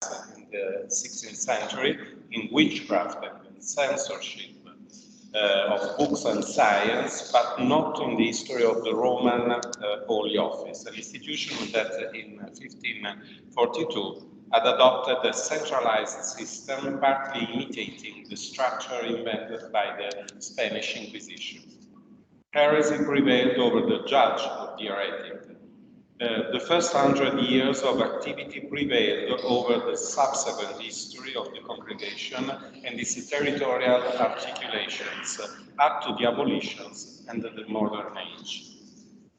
in the 16th century in witchcraft and in censorship of books and science, but not in the history of the Roman Holy Office, an institution that in 1542 had adopted a centralized system, partly imitating the structure invented by the Spanish Inquisition. Heresy prevailed over the judge of the heretic. The first 100 years of activity prevailed over the subsequent history of the congregation and its territorial articulations, up to the abolitions and the modern age.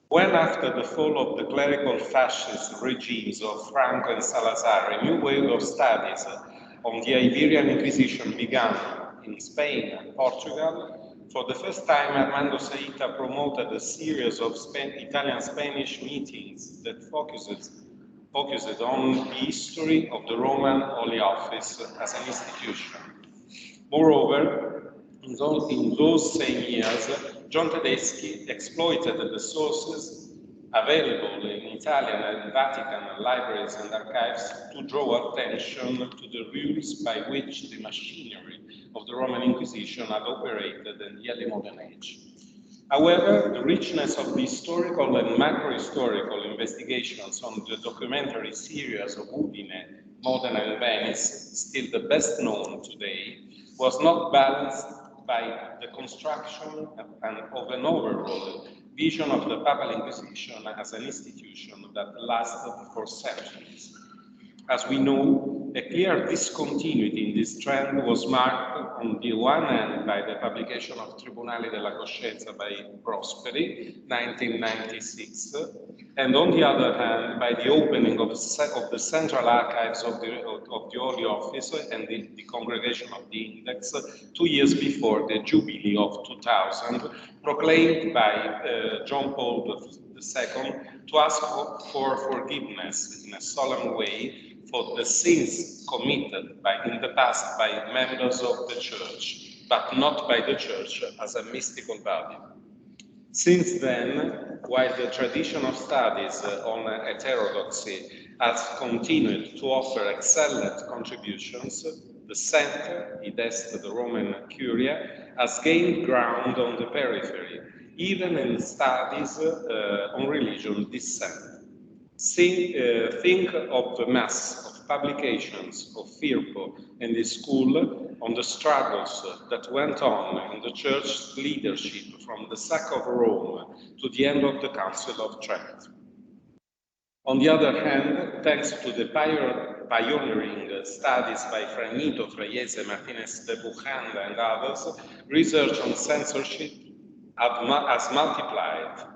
When, after the fall of the clerical fascist regimes of Franco and Salazar, a new wave of studies on the Iberian Inquisition began in Spain and Portugal, for the first time, Armando Seita promoted a series of Italian-Spanish meetings that focused on the history of the Roman Holy Office as an institution. Moreover, in those same years, John Tedeschi exploited the sources available in Italian and Vatican libraries and archives to draw attention to the rules by which the machinery of the Roman Inquisition had operated in the early modern age. However, the richness of the historical and macro-historical investigations on the documentary series of Udine, Modena and Venice, still the best known today, was not balanced by the construction of an overall vision of the Papal Inquisition as an institution that lasted for centuries. As we know, a clear discontinuity in this trend was marked on the one hand by the publication of Tribunali della Coscienza by Prosperi, 1996, and on the other hand by the opening of the central archives of the Holy Office and the Congregation of the Index 2 years before the Jubilee of 2000, proclaimed by John Paul II to ask for forgiveness in a solemn way for the sins committed in the past by members of the Church, but not by the Church as a mystical body. Since then, while the tradition of studies on heterodoxy has continued to offer excellent contributions, the center, id est the Roman Curia, has gained ground on the periphery, even in studies on religion dissent. Think of the mass of publications of Firpo and his school on the struggles that went on in the church's leadership from the sack of Rome to the end of the Council of Trent. On the other hand, thanks to the pioneering studies by Franito, Fraiese, Martinez de Bujanda and others, research on censorship has multiplied.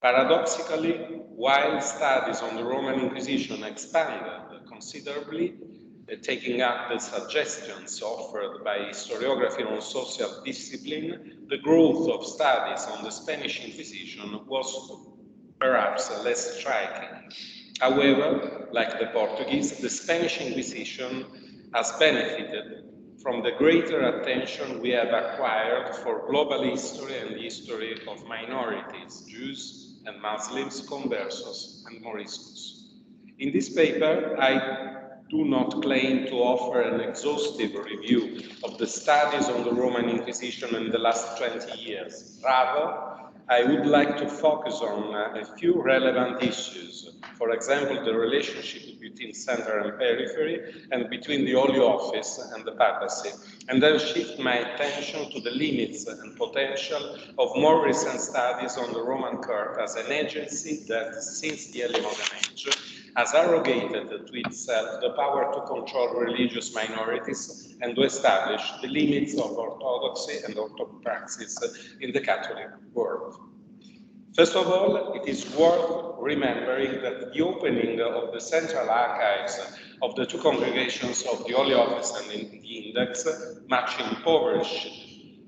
Paradoxically, while studies on the Roman Inquisition expanded considerably, taking up the suggestions offered by historiography on social discipline, the growth of studies on the Spanish Inquisition was perhaps less striking. However, like the Portuguese, the Spanish Inquisition has benefited from the greater attention we have acquired for global history and the history of minorities, Jews and Muslims, conversos and Moriscos. In this paper, I do not claim to offer an exhaustive review of the studies on the Roman Inquisition in the last 20 years. Rather, I would like to focus on a few relevant issues. For example, the relationship between center and periphery, and between the Holy Office and the Papacy, and then shift my attention to the limits and potential of more recent studies on the Roman Court as an agency that, since the early modern age, has arrogated to itself the power to control religious minorities and to establish the limits of orthodoxy and orthopraxis in the Catholic world. First of all, it is worth remembering that the opening of the central archives of the two congregations of the Holy Office and the Index, much impoverished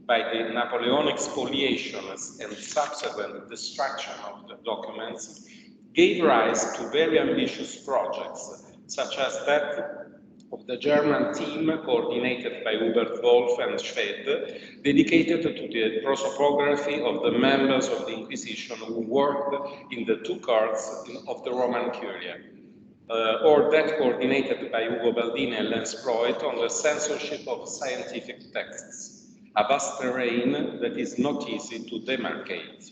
by the Napoleonic spoliations and subsequent destruction of the documents, gave rise to very ambitious projects, such as that of the German team coordinated by Hubert Wolf and Schwed, dedicated to the prosopography of the members of the Inquisition who worked in the two courts of the Roman Curia. or that coordinated by Ugo Baldini and Lance Proit on the censorship of scientific texts, a vast terrain that is not easy to demarcate.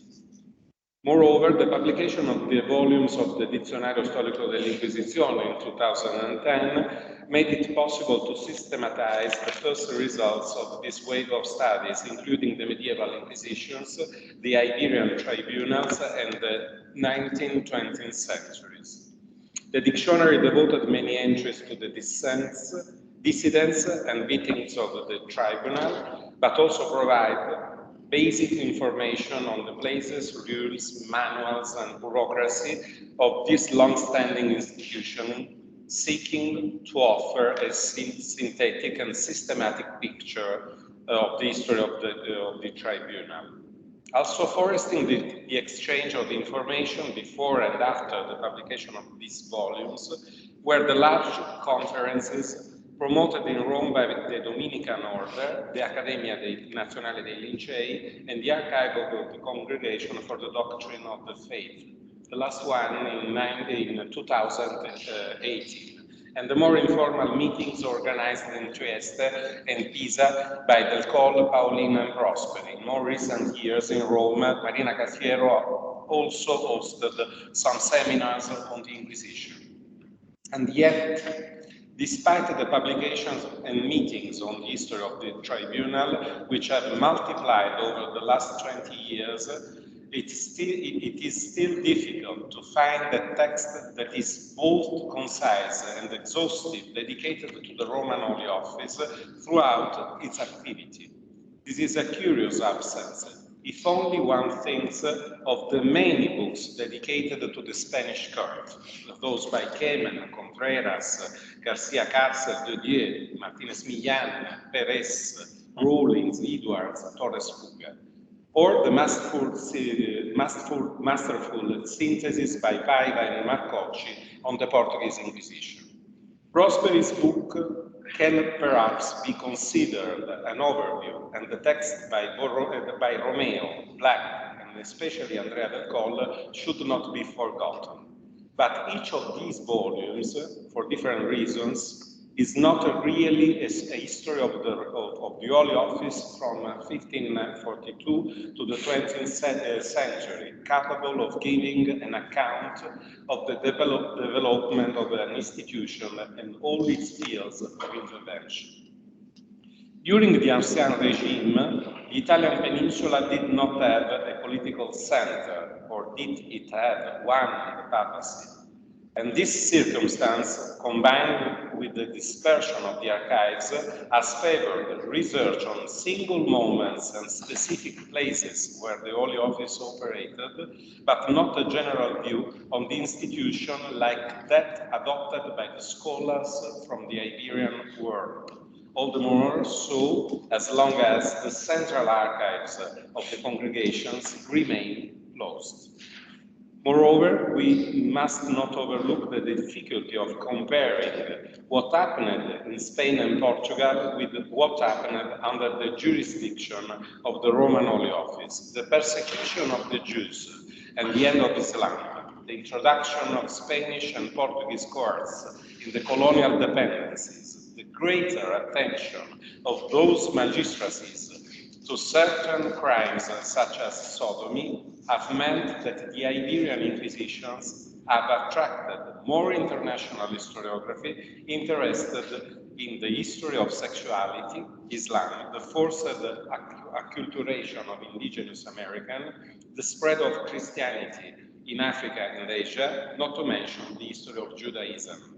Moreover, the publication of the volumes of the Dizionario Storico dell'Inquisizione in 2010 made it possible to systematize the first results of this wave of studies, including the medieval Inquisitions, the Iberian tribunals, and the 19th, 20th centuries. The dictionary devoted many entries to the dissidents and victims of the tribunal, but also provided basic information on the places, rules, manuals, and bureaucracy of this long-standing institution, seeking to offer a synthetic and systematic picture of the history of the tribunal. Also foresting the exchange of information before and after the publication of these volumes were the large conferences promoted in Rome by the Dominican Order, the Accademia Nazionale dei Lincei, and the Archive of the Congregation for the Doctrine of the Faith, the last one in 2018, and the more informal meetings organized in Trieste and Pisa by Del Colle, Paolino, and Prosperi. In more recent years in Rome, Marina Casiero also hosted some seminars on the Inquisition. And yet, despite the publications and meetings on the history of the tribunal, which have multiplied over the last 20 years, it is still difficult to find a text that is both concise and exhaustive, dedicated to the Roman Holy Office throughout its activity. This is a curious absence, if only one thinks of the many books dedicated to the Spanish court, those by Kemen, Contreras, Garcia Cárcel, Dedieu, Martinez Millán, Perez, Rawlins, Edwards, Torres Fuga, or the masterful synthesis by Paiva and Marcocci on the Portuguese Inquisition. Prosperi's book can perhaps be considered an overview, and the text by Romeo, Black, and especially Andrea Del Colle should not be forgotten. But each of these volumes, for different reasons, is not really a history of the Holy Office from 1542 to the 20th century, capable of giving an account of the development of an institution and all its fields of intervention. During the Ancien regime, the Italian peninsula did not have a political center, or did it have one in the Papacy? And this circumstance, combined with the dispersion of the archives, has favored research on single moments and specific places where the Holy Office operated, but not a general view on the institution like that adopted by the scholars from the Iberian world. All the more so as long as the central archives of the congregations remain closed. Moreover, we must not overlook the difficulty of comparing what happened in Spain and Portugal with what happened under the jurisdiction of the Roman Holy Office, the persecution of the Jews and the end of Islam, the introduction of Spanish and Portuguese courts in the colonial dependencies, the greater attention of those magistracies to certain crimes such as sodomy have meant that the Iberian Inquisitions have attracted more international historiography interested in the history of sexuality, Islam, the forced acculturation of indigenous American, the spread of Christianity in Africa and Asia, not to mention the history of Judaism.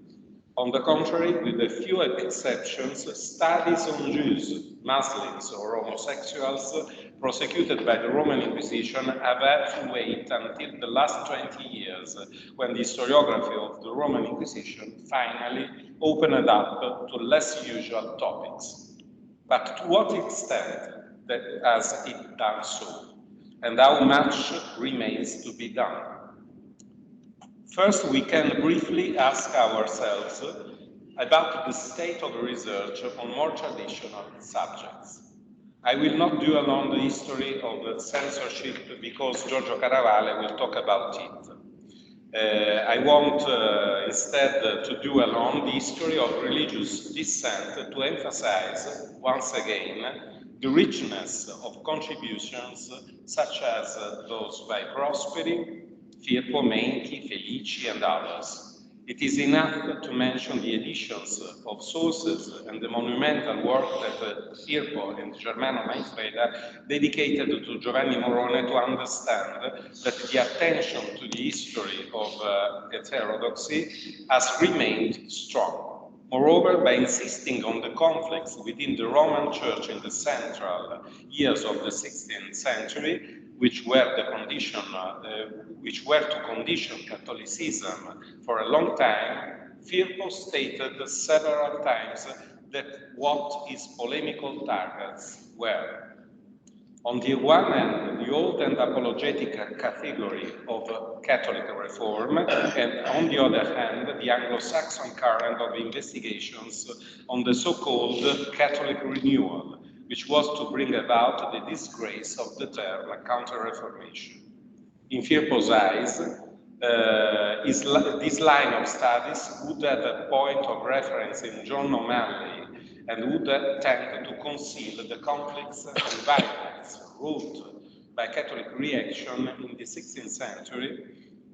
On the contrary, with a few exceptions, studies on Jews, Muslims, or homosexuals prosecuted by the Roman Inquisition have had to wait until the last 20 years, when the historiography of the Roman Inquisition finally opened up to less usual topics. But to what extent has it done so, and how much remains to be done? First, we can briefly ask ourselves about the state of research on more traditional subjects. I will not dwell on the history of censorship because Giorgio Caravale will talk about it. I want instead to do along the history of religious dissent to emphasize once again the richness of contributions such as those by Prosperi, Firpo, Menchi, Felici and others. It is enough to mention the editions of sources and the monumental work that Firpo and Germano Manfreda dedicated to Giovanni Morone to understand that the attention to the history of heterodoxy has remained strong. Moreover, by insisting on the conflicts within the Roman Church in the central years of the 16th century, which were to condition Catholicism for a long time, Firpo stated several times that what his polemical targets were, on the one hand, the old and apologetic category of Catholic reform, and on the other hand, the Anglo-Saxon current of investigations on the so-called Catholic renewal, which was to bring about the disgrace of the term Counter-Reformation. In Firpo's eyes, this line of studies would have a point of reference in John O'Malley and would tend to conceal the conflicts and violence wrought by Catholic reaction in the 16th century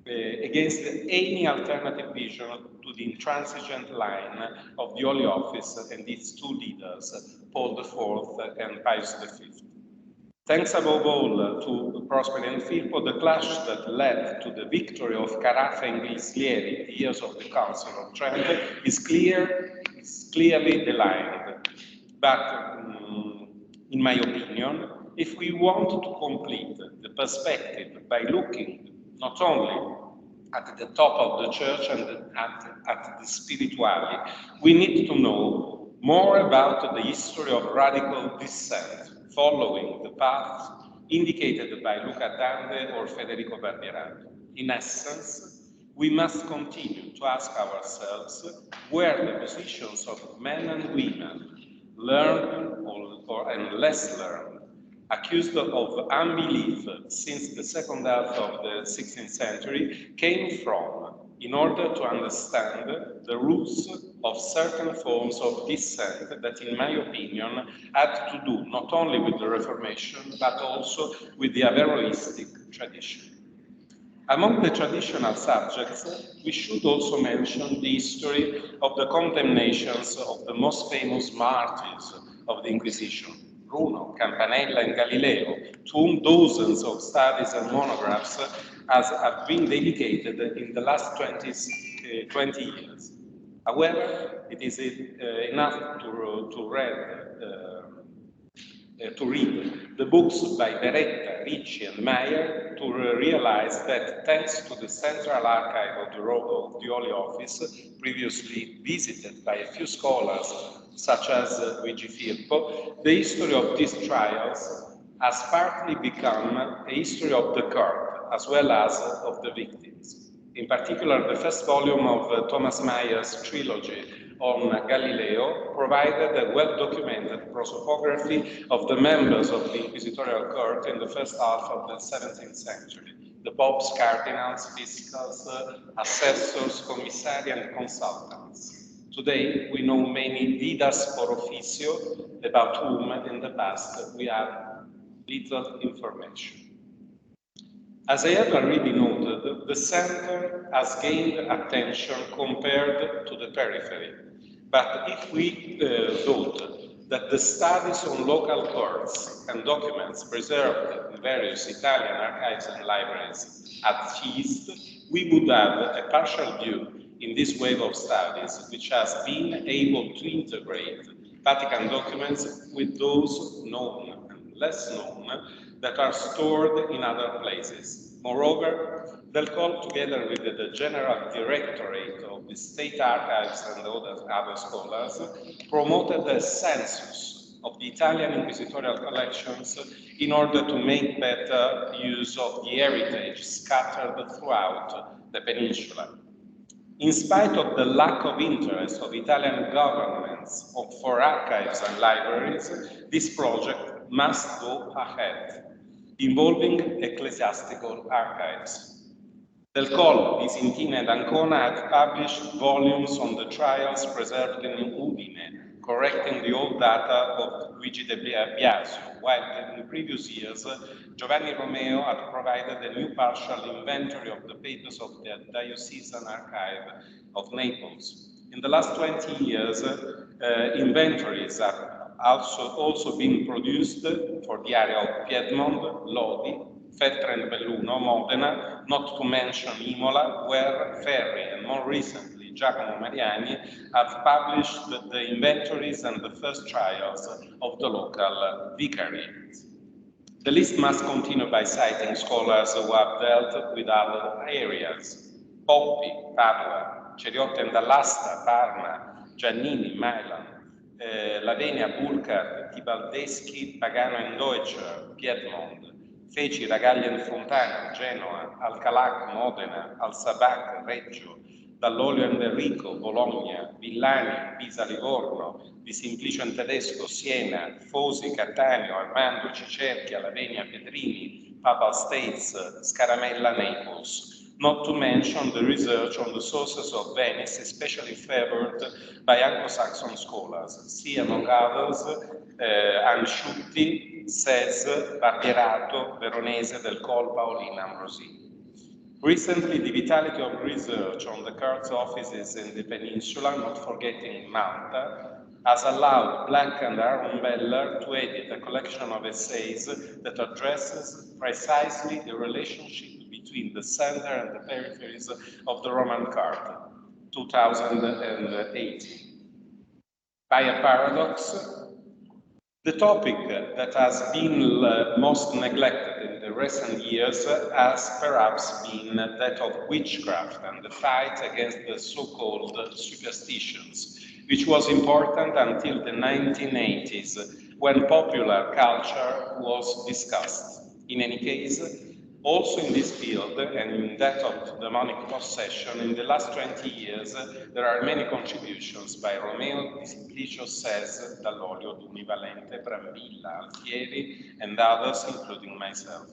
against any alternative vision to the intransigent line of the Holy Office and its two leaders, Paul IV and Pius V. Thanks above all to Prosperi and Firpo, the clash that led to the victory of Carafa and Glieslieri in the years of the Council of Trent is clearly delineated. But in my opinion, if we want to complete the perspective by looking not only at the top of the church and at the spirituality, we need to know more about the history of radical dissent, following the path indicated by Luca Dande or Federico Barbierato. In essence, we must continue to ask ourselves where the positions of men and women, learned and less learned, accused of unbelief since the second half of the 16th century, came from, in order to understand the roots of certain forms of dissent that, in my opinion, had to do not only with the Reformation, but also with the Averroistic tradition. Among the traditional subjects, we should also mention the history of the condemnations of the most famous martyrs of the Inquisition, Bruno, Campanella and Galileo, to whom dozens of studies and monographs have been dedicated in the last 20 years. However, it is enough to read the books by Beretta, Ricci and Meyer to realize that thanks to the central archive of the Holy Office, previously visited by a few scholars such as Luigi Firpo, the history of these trials has partly become a history of the court as well as of the victims. In particular, the first volume of Thomas Meyer's trilogy on Galileo provided a well-documented prosopography of the members of the inquisitorial court in the first half of the 17th century. The popes, cardinals, fiscals, assessors, commissari, and consultants. Today, we know many didas por officio, about whom in the past we have little information. As I have already noted, the center has gained attention compared to the periphery. But if we thought that the studies on local courts and documents preserved in various Italian archives and libraries had ceased, we would have a partial view in this wave of studies, which has been able to integrate Vatican documents with those known and less known that are stored in other places. Moreover, Del Col, together with the General Directorate of the State Archives and other scholars, promoted a census of the Italian inquisitorial collections in order to make better use of the heritage scattered throughout the peninsula. In spite of the lack of interest of Italian governments for archives and libraries, this project must go ahead, involving ecclesiastical archives. Del Coll, Bisintina, and Ancona had published volumes on the trials preserved in Udine, correcting the old data of Luigi de Biasio, while in previous years Giovanni Romeo had provided a new partial inventory of the papers of the Diocesan Archive of Naples. In the last 20 years, inventories have also been produced for the area of Piedmont, Lodi, Feltre and Belluno, Modena, not to mention Imola, where Ferri and more recently Giacomo Mariani have published the inventories and the first trials of the local vicariate. The list must continue by citing scholars who have dealt with other areas: Poppi, Padua, Ceriotti and Allasta, Parma, Giannini, Milan, Lavenia, Burkhardt, Tibaldeschi, Pagano and Deutscher, Piedmont, Feci, Ragaglia and Fontana, Genoa, Alcalac, Modena, Alsabac, Reggio, Dall'Olio and Enrico, Bologna, Villani, Pisa, Livorno, Di Simplicio and Tedesco, Siena, Fosi, Cattaneo, Armando, Cicerchia, Lavenia, Pedrini, Papal States, Scaramella, Naples. Not to mention the research on the sources of Venice, especially favored by Anglo-Saxon scholars. See, among others, Ansciutti, Ses, Barbierato, Veronese, Del Coll, Paolina, Ambrosi. Recently, the vitality of research on the Kurds offices in the peninsula, not forgetting Malta, has allowed Black and Aaron Beller to edit a collection of essays that addresses precisely the relationship between the center and the peripheries of the Roman Carta, 2018. By a paradox, the topic that has been most neglected in the recent years has perhaps been that of witchcraft and the fight against the so-called superstitions, which was important until the 1980s, when popular culture was discussed. In any case, also in this field, and in that of demonic possession, in the last 20 years, there are many contributions by Romeo, Di Simplicio, Ses, Dall'Olio, Duni, Valente, Brambilla, Alfieri, and others, including myself.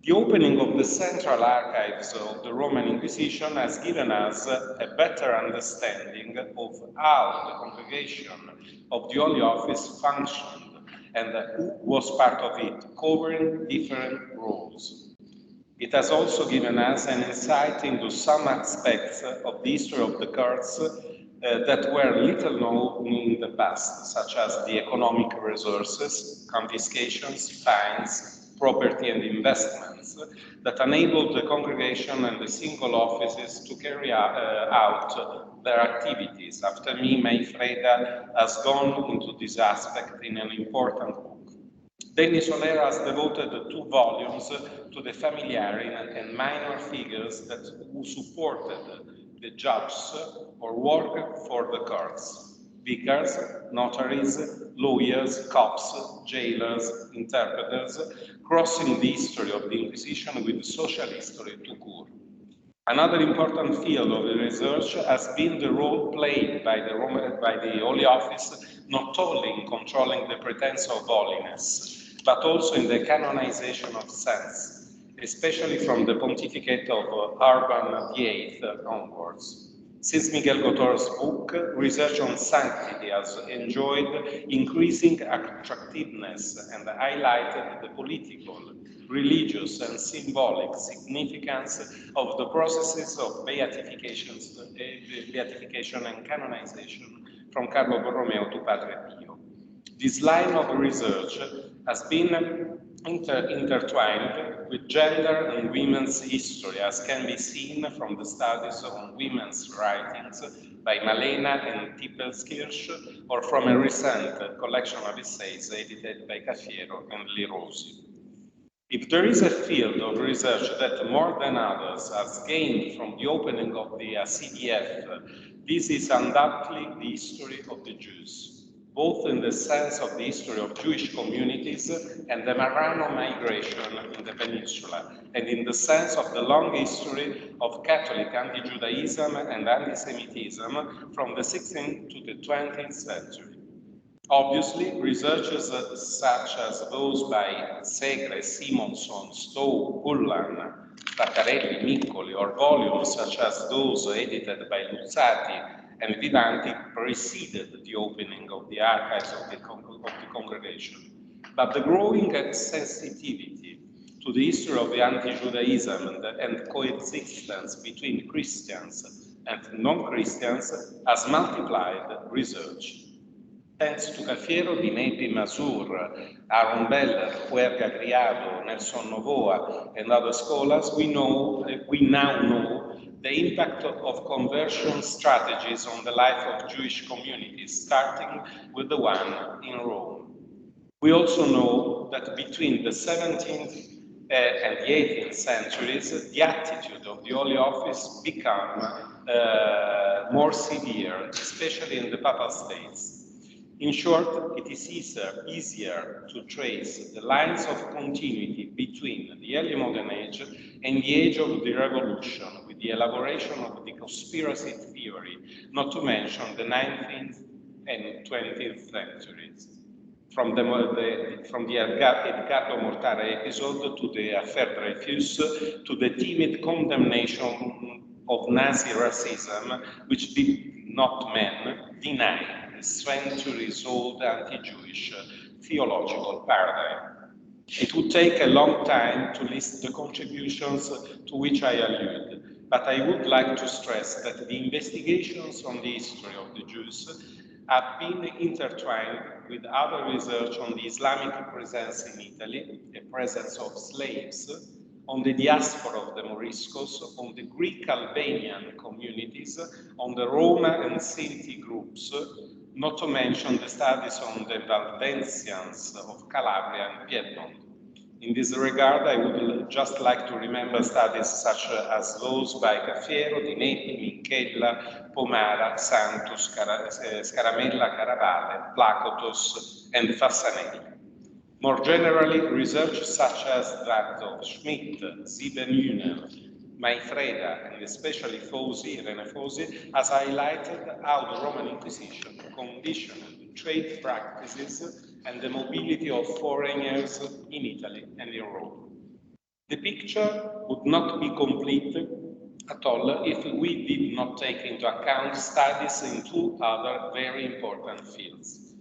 The opening of the central archives of the Roman Inquisition has given us a better understanding of how the congregation of the Holy Office functioned and who was part of it, covering different roles. It has also given us an insight into some aspects of the history of the Kurds that were little known in the past, such as the economic resources, confiscations, fines, property and investments that enabled the congregation and the single offices to carry out their activities. After me, Maifreda has gone into this aspect in an important book. Denis Solera has devoted 2 volumes to the familiar and minor figures who supported the judges or worked for the courts: vicars, notaries, lawyers, cops, jailers, interpreters, crossing the history of the Inquisition with social history to court. Another important field of the research has been the role played by the Holy Office, not only in controlling the pretense of holiness, but also in the canonization of saints, especially from the pontificate of Urban VIII onwards. Since Miguel Gotor's book, research on sanctity has enjoyed increasing attractiveness and highlighted the political, religious and symbolic significance of the processes of beatification and canonization from Carlo Borromeo to Padre Pio. This line of research has been intertwined with gender and women's history, as can be seen from the studies on women's writings by Malena and Tippelskirch, or from a recent collection of essays edited by Cafiero and Lirosi. If there is a field of research that more than others has gained from the opening of the CDF, this is undoubtedly the history of the Jews, both in the sense of the history of Jewish communities and the Marrano migration in the peninsula, and in the sense of the long history of Catholic anti-Judaism and anti-Semitism from the 16th to the 20th century. Obviously, researchers such as those by Segre, Simonson, Stowe, Pullan, Staccarelli, Miccoli, or volumes such as those edited by Luzzati and Vivanti preceded the opening of the archives of the congregation. But the growing sensitivity to the history of the anti-Judaism and coexistence between Christians and non-Christians has multiplied research. Thanks to Cafiero, Di Nepi, Masur, Aaron Beller, Huerga Criado, Nelson Novoa, and other scholars, we now know the impact of conversion strategies on the life of Jewish communities, starting with the one in Rome. We also know that between the 17th and the 18th centuries, the attitude of the Holy Office became more severe, especially in the Papal States. In short, it is easier to trace the lines of continuity between the early modern age and the age of the Revolution, with the elaboration of the conspiracy theory, not to mention the 19th and 20th centuries. From the Edgardo Mortara episode to the Affaire Dreyfus to the timid condemnation of Nazi racism, which did not deny the centuries-old anti-Jewish theological paradigm. It would take a long time to list the contributions to which I allude, but I would like to stress that the investigations on the history of the Jews have been intertwined with other research on the Islamic presence in Italy, a presence of slaves, on the diaspora of the Moriscos, on the Greek Albanian communities, on the Roma and Sinti groups, not to mention the studies on the Valdensians of Calabria and Piedmont. In this regard, I would just like to remember studies such as those by Cafiero, Di Nepi, Minchella, Pomara, Santos, Scaramella, Caravale, Plakotos, and Fassanelli. More generally, research such as that of Schmidt, Siebenhühner, Maifreda, and especially Irene Fosi, has highlighted how the Roman Inquisition conditioned trade practices and the mobility of foreigners in Italy and in Rome. The picture would not be complete at all if we did not take into account studies in two other very important fields.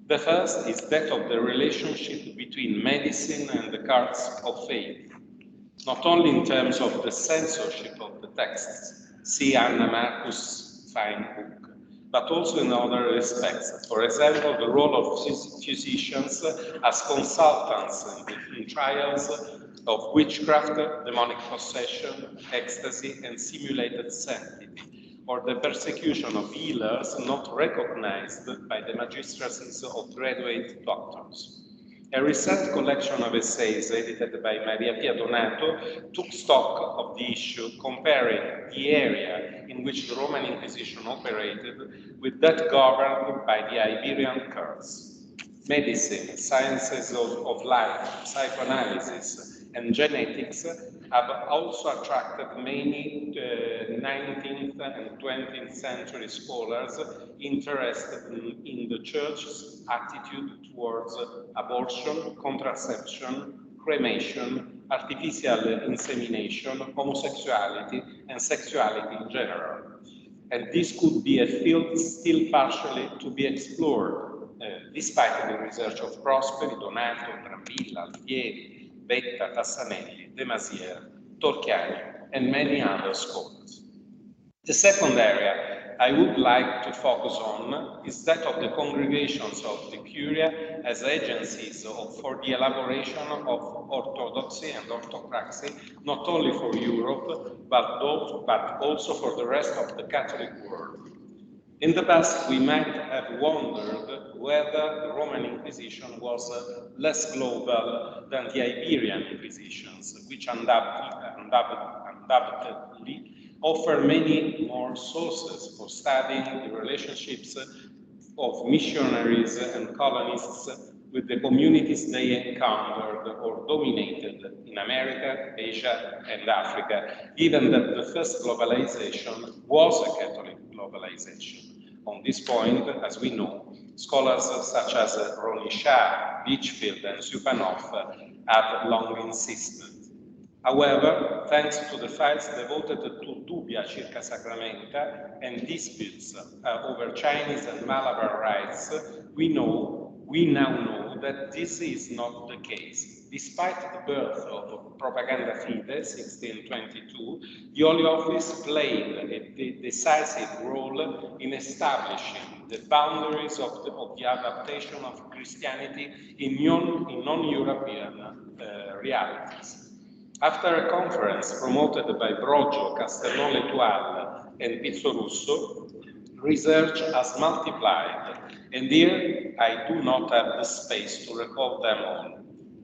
The first is that of the relationship between medicine and the cults of faith, not only in terms of the censorship of the texts, see Anna Marcus' fine book, but also in other respects. For example, the role of physicians as consultants in trials of witchcraft, demonic possession, ecstasy, and simulated sanctity, or the persecution of healers not recognized by the magistracies of graduate doctors. A recent collection of essays edited by Maria Pia Donato took stock of the issue, comparing the area in which the Roman Inquisition operated with that governed by the Iberian cults. Medicine, sciences of life, psychoanalysis, and genetics have also attracted many 19th and 20th century scholars interested in the Church's attitude towards abortion, contraception, cremation, artificial insemination, homosexuality, and sexuality in general. And this could be a field still partially to be explored, despite the research of Prosperi, Donato, Brambilla, Alfieri, Betta, Tassanelli, De Masière, Torchiani, and many other scholars. The second area I would like to focus on is that of the congregations of the Curia as agencies for the elaboration of orthodoxy and orthopraxy, not only for Europe, but also for the rest of the Catholic world. In the past, we might have wondered whether the Roman Inquisition was less global than the Iberian Inquisitions, which undoubtedly offer many more sources for studying the relationships of missionaries and colonists with the communities they encountered or dominated in America, Asia, and Africa, given that the first globalization was a Catholic globalization. On this point, as we know, scholars such as Ronny Shah, Beachfield, and Zupanov have long insisted. However, thanks to the files devoted to dubia circa sacramenta and disputes over Chinese and Malabar rites, we now know that this is not the case. Despite the birth of Propaganda Fide, 1622, the Holy Office played a decisive role in establishing the boundaries of the adaptation of Christianity in non-European realities. After a conference promoted by Giorgio, Castelnau-l'Etoile, and Pizzorusso, research has multiplied, and here I do not have the space to recall them all.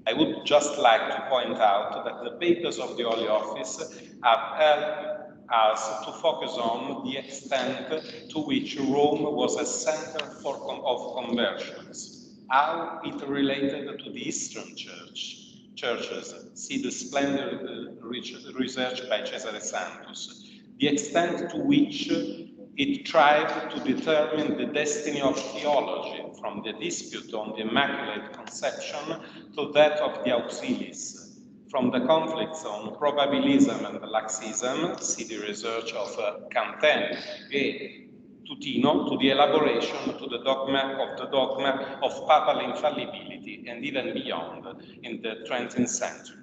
I would just like to point out that the papers of the Holy Office have helped us to focus on the extent to which Rome was a center of conversions, how it related to the Eastern churches. See the splendid research by Cesare Santos. The extent to which it tried to determine the destiny of theology, from the dispute on the Immaculate Conception to that of the Auxiliis, from the conflicts on probabilism and laxism, see the research of Canten, Tutino, to the elaboration to the dogma of papal infallibility, and even beyond in the 20th century.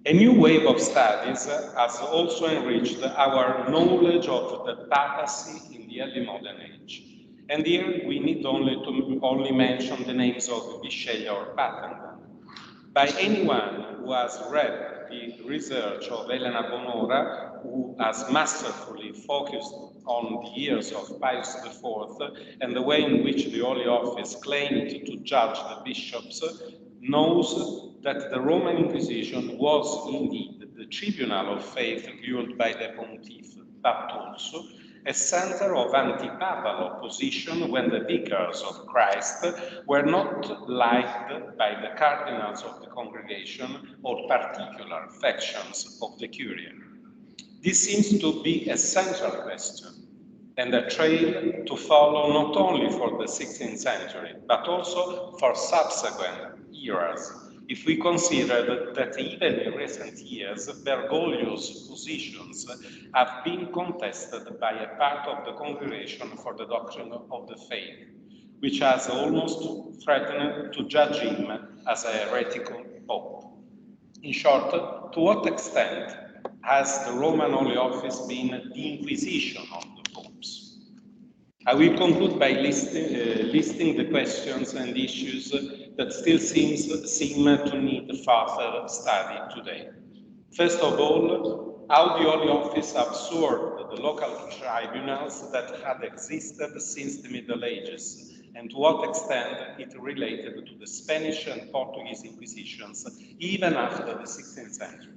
A new wave of studies has also enriched our knowledge of the papacy in the early modern age. And here we need only mention the names of Bisceglie or Pattenden. By anyone who has read the research of Elena Bonora, who has masterfully focused on the years of Pius IV and the way in which the Holy Office claimed to judge the bishops, knows that the Roman Inquisition was indeed the tribunal of faith ruled by the Pontiff, but also a center of anti-papal opposition when the vicars of Christ were not liked by the cardinals of the congregation or particular factions of the Curia. This seems to be a central question and a trail to follow not only for the 16th century, but also for subsequent eras, if we consider that even in recent years, Bergoglio's positions have been contested by a part of the Congregation for the Doctrine of the Faith, which has almost threatened to judge him as a heretical pope. In short, to what extent has the Roman Holy Office been the Inquisition of the popes? I will conclude by listing the questions and issues that still seem to need further study today. First of all, how the Holy Office absorbed the local tribunals that had existed since the Middle Ages, and to what extent it related to the Spanish and Portuguese Inquisitions even after the 16th century.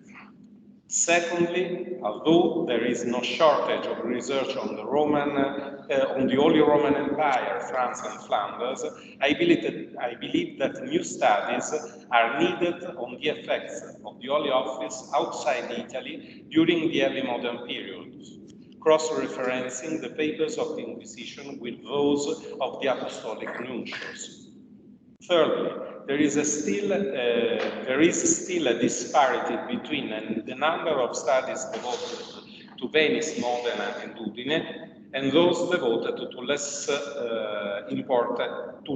Secondly, although there is no shortage of research on the Holy Roman Empire, France and Flanders, I believe that new studies are needed on the effects of the Holy Office outside Italy during the early modern period, cross-referencing the papers of the Inquisition with those of the Apostolic Nuncios. Thirdly, there is still a disparity between the number of studies devoted to Venice, Modena, and Udine, and those devoted to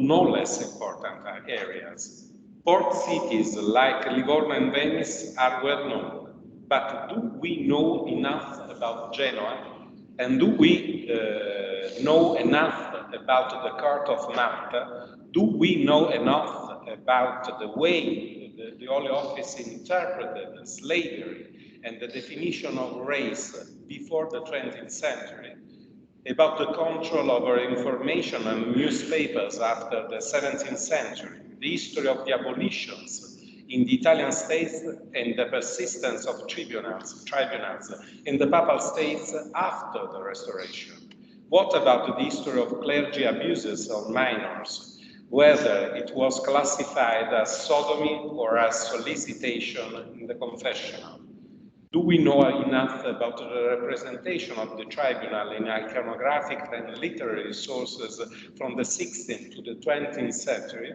no less important areas. Port cities like Livorno and Venice are well known, but do we know enough about Genoa? And do we know enough about the Court of Malta? Do we know enough about the way the Holy Office interpreted slavery and the definition of race before the 20th century? About the control over information and newspapers after the 17th century, the history of the abolitions in the Italian states and the persistence of tribunals in the Papal States after the Restoration? What about the history of clergy abuses on minors, whether it was classified as sodomy or as solicitation in the confessional? Do we know enough about the representation of the tribunal in iconographic and literary sources from the 16th to the 20th century?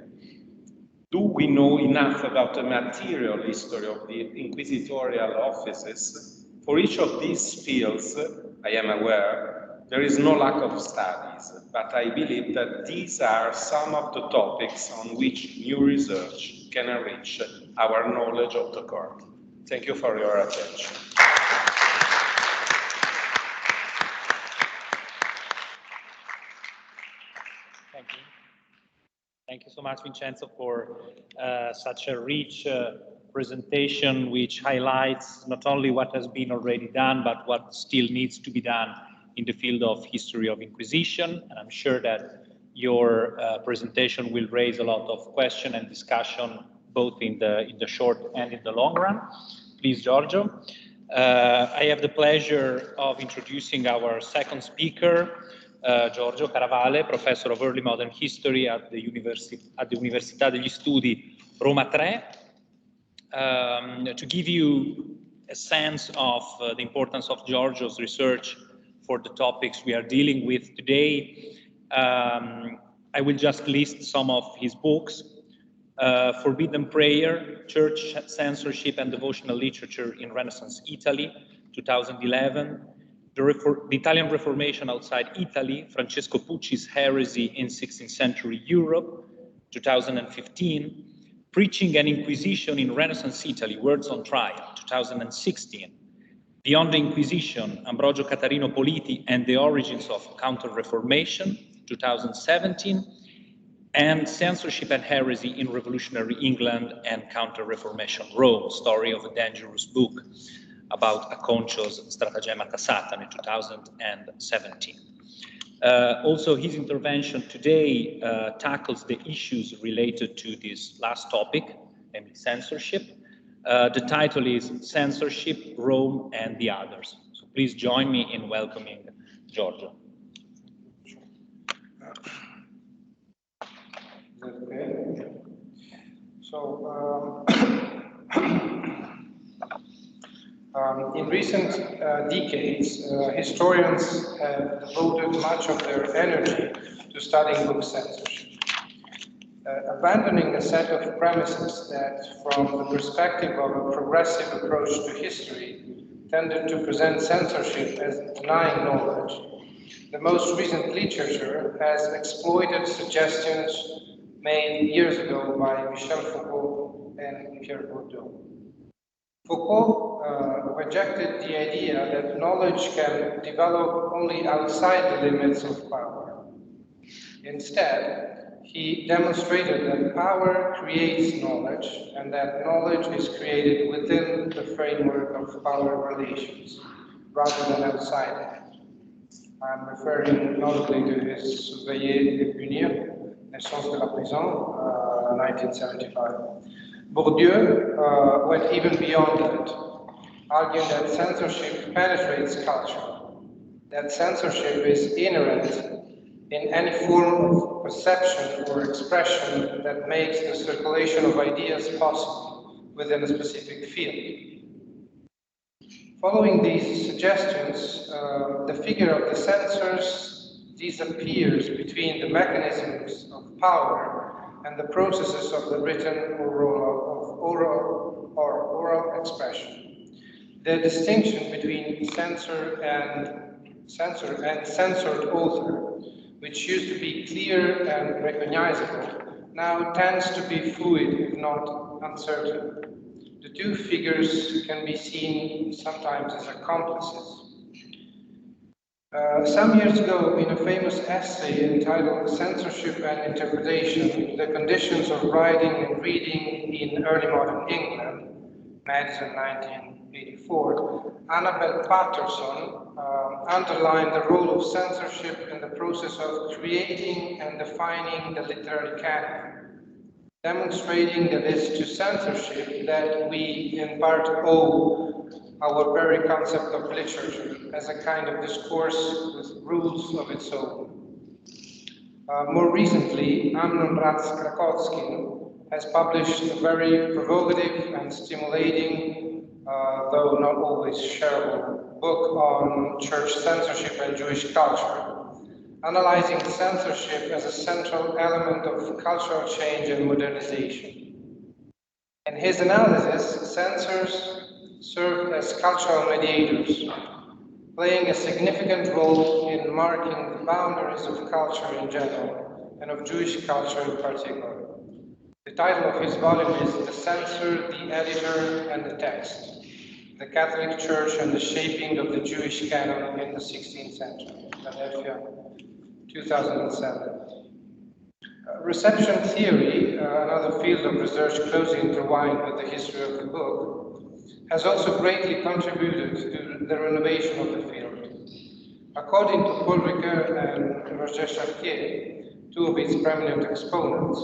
Do we know enough about the material history of the inquisitorial offices? For each of these fields, I am aware, there is no lack of studies, but I believe that these are some of the topics on which new research can enrich our knowledge of the court. Thank you for your attention. Thank you. Thank you so much, Vincenzo, for such a rich presentation, which highlights not only what has been already done, but what still needs to be done in the field of history of Inquisition. And I'm sure that your presentation will raise a lot of question and discussion, both in the short and in the long run. Please, Giorgio. I have the pleasure of introducing our second speaker, Giorgio Caravale, Professor of Early Modern History at the Università degli Studi Roma 3. To give you a sense of the importance of Giorgio's research for the topics we are dealing with today, I will just list some of his books. Forbidden Prayer, Church, Censorship and Devotional Literature in Renaissance Italy, 2011. The Italian Reformation Outside Italy, Francesco Pucci's Heresy in 16th Century Europe, 2015. Preaching and Inquisition in Renaissance Italy, Words on Trial, 2016. Beyond the Inquisition, Ambrogio Catarino Politi and the Origins of Counter-Reformation, 2017. And Censorship and Heresy in Revolutionary England and Counter-Reformation Rome, Story of a Dangerous Book, about Acconcio's Stratagemata Satanae, 2017. Also, his intervention today tackles the issues related to this last topic, namely censorship. The title is Censorship, Rome and the Others. So please join me in welcoming Giorgio. Okay. So, in recent decades, historians have devoted much of their energy to studying book censorship, abandoning a set of premises that, from the perspective of a progressive approach to history, tended to present censorship as denying knowledge. The most recent literature has exploited suggestions made years ago by Michel Foucault and Pierre Bourdieu. Foucault rejected the idea that knowledge can develop only outside the limits of power. Instead, he demonstrated that power creates knowledge and that knowledge is created within the framework of power relations, rather than outside it. I'm referring notably to his Surveiller et Punir, Naissance de la Prison, 1975. Bourdieu went even beyond that, arguing that censorship penetrates culture, that censorship is inherent in any form of perception or expression that makes the circulation of ideas possible within a specific field. Following these suggestions, the figure of the censors disappears between the mechanisms of power and the processes of the written or oral expression. The distinction between censor and censored author, which used to be clear and recognizable, now tends to be fluid, if not uncertain. The two figures can be seen sometimes as accomplices. Some years ago, in a famous essay entitled Censorship and Interpretation, the Conditions of Writing and Reading in Early Modern England, Madison, 1984, Annabel Patterson underlined the role of censorship in the process of creating and defining the literary canon, demonstrating that it's to censorship that we, in part, owe our very concept of literature as a kind of discourse with rules of its own. More recently, Amnon Ratz-Krakowski has published a very provocative and stimulating, though not always shareable, book on church censorship and Jewish culture, analyzing censorship as a central element of cultural change and modernization. In his analysis, censors served as cultural mediators, playing a significant role in marking the boundaries of culture in general and of Jewish culture in particular. The title of his volume is The Censor, the Editor, and the Text: The Catholic Church and the Shaping of the Jewish Canon in the 16th Century, Philadelphia, 2007. Reception theory, another field of research closely intertwined with the history of the book, has also greatly contributed to the renovation of the field. According to Paul Ricoeur and Roger Chartier, two of its prominent exponents,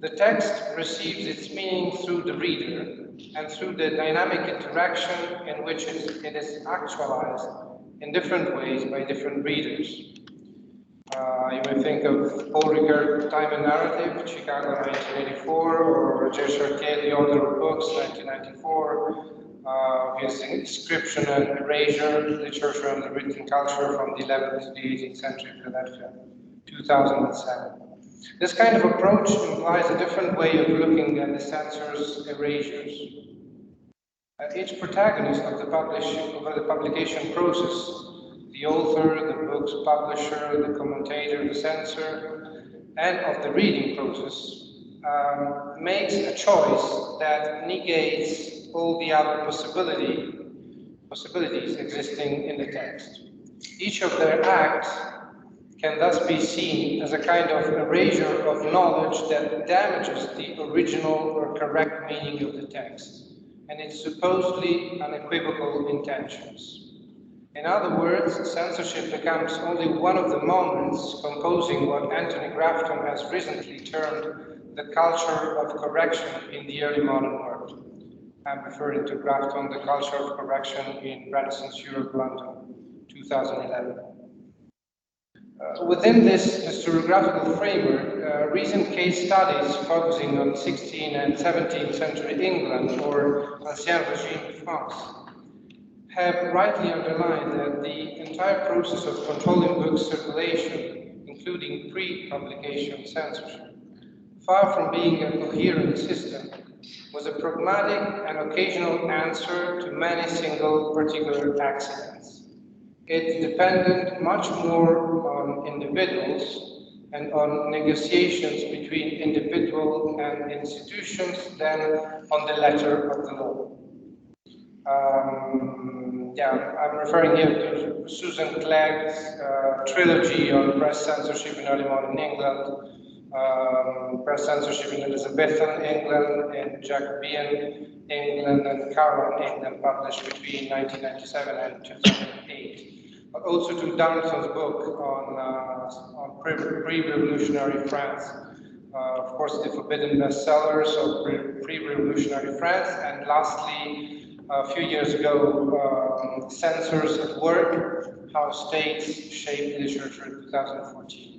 the text receives its meaning through the reader and through the dynamic interaction in which it is actualized in different ways by different readers. You may think of Paul Ricoeur, Time and Narrative, Chicago, 1984, or Roger Chartier, The Order of Books, 1994, his Inscription and Erasure, Literature and the Written Culture from the 11th to the 18th Century, Philadelphia, 2007. This kind of approach implies a different way of looking at the censor's erasures. Each protagonist of the publication process, the author, the book's publisher, the commentator, the censor, and of the reading process, makes a choice that negates all the other possibilities existing in the text. Each of their acts can thus be seen as a kind of erasure of knowledge that damages the original or correct meaning of the text and its supposedly unequivocal intentions. In other words, censorship becomes only one of the moments composing what Anthony Grafton has recently termed the culture of correction in the early modern world. I'm referring to Grafton, The Culture of Correction in Renaissance Europe, London, 2011. Within this historiographical framework, recent case studies focusing on 16th and 17th century England or Ancien Régime France have rightly underlined that the entire process of controlling book circulation, including pre-publication censorship, far from being a coherent system, was a pragmatic and occasional answer to many single particular accidents. It depended much more on individuals and on negotiations between individual and institutions than on the letter of the law. I'm referring here to Susan Clegg's trilogy on press censorship in early modern England, press censorship in Elizabethan England, and Jacobean England, and Caravale England, published between 1997 and 2008. But also to Darnton's book on pre-revolutionary France. Of course, the forbidden bestsellers of pre-revolutionary France, and lastly, a few years ago, Censors at Work, How States Shape Literature in 2014.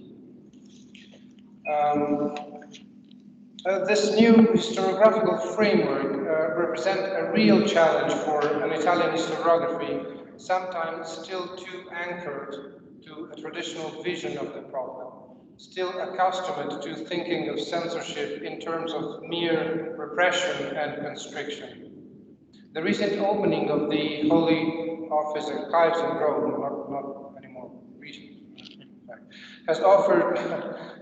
This new historiographical framework represents a real challenge for an Italian historiography, sometimes still too anchored to a traditional vision of the problem, still accustomed to thinking of censorship in terms of mere repression and constriction. The recent opening of the Holy Office Archives in Rome, not anymore recent, has offered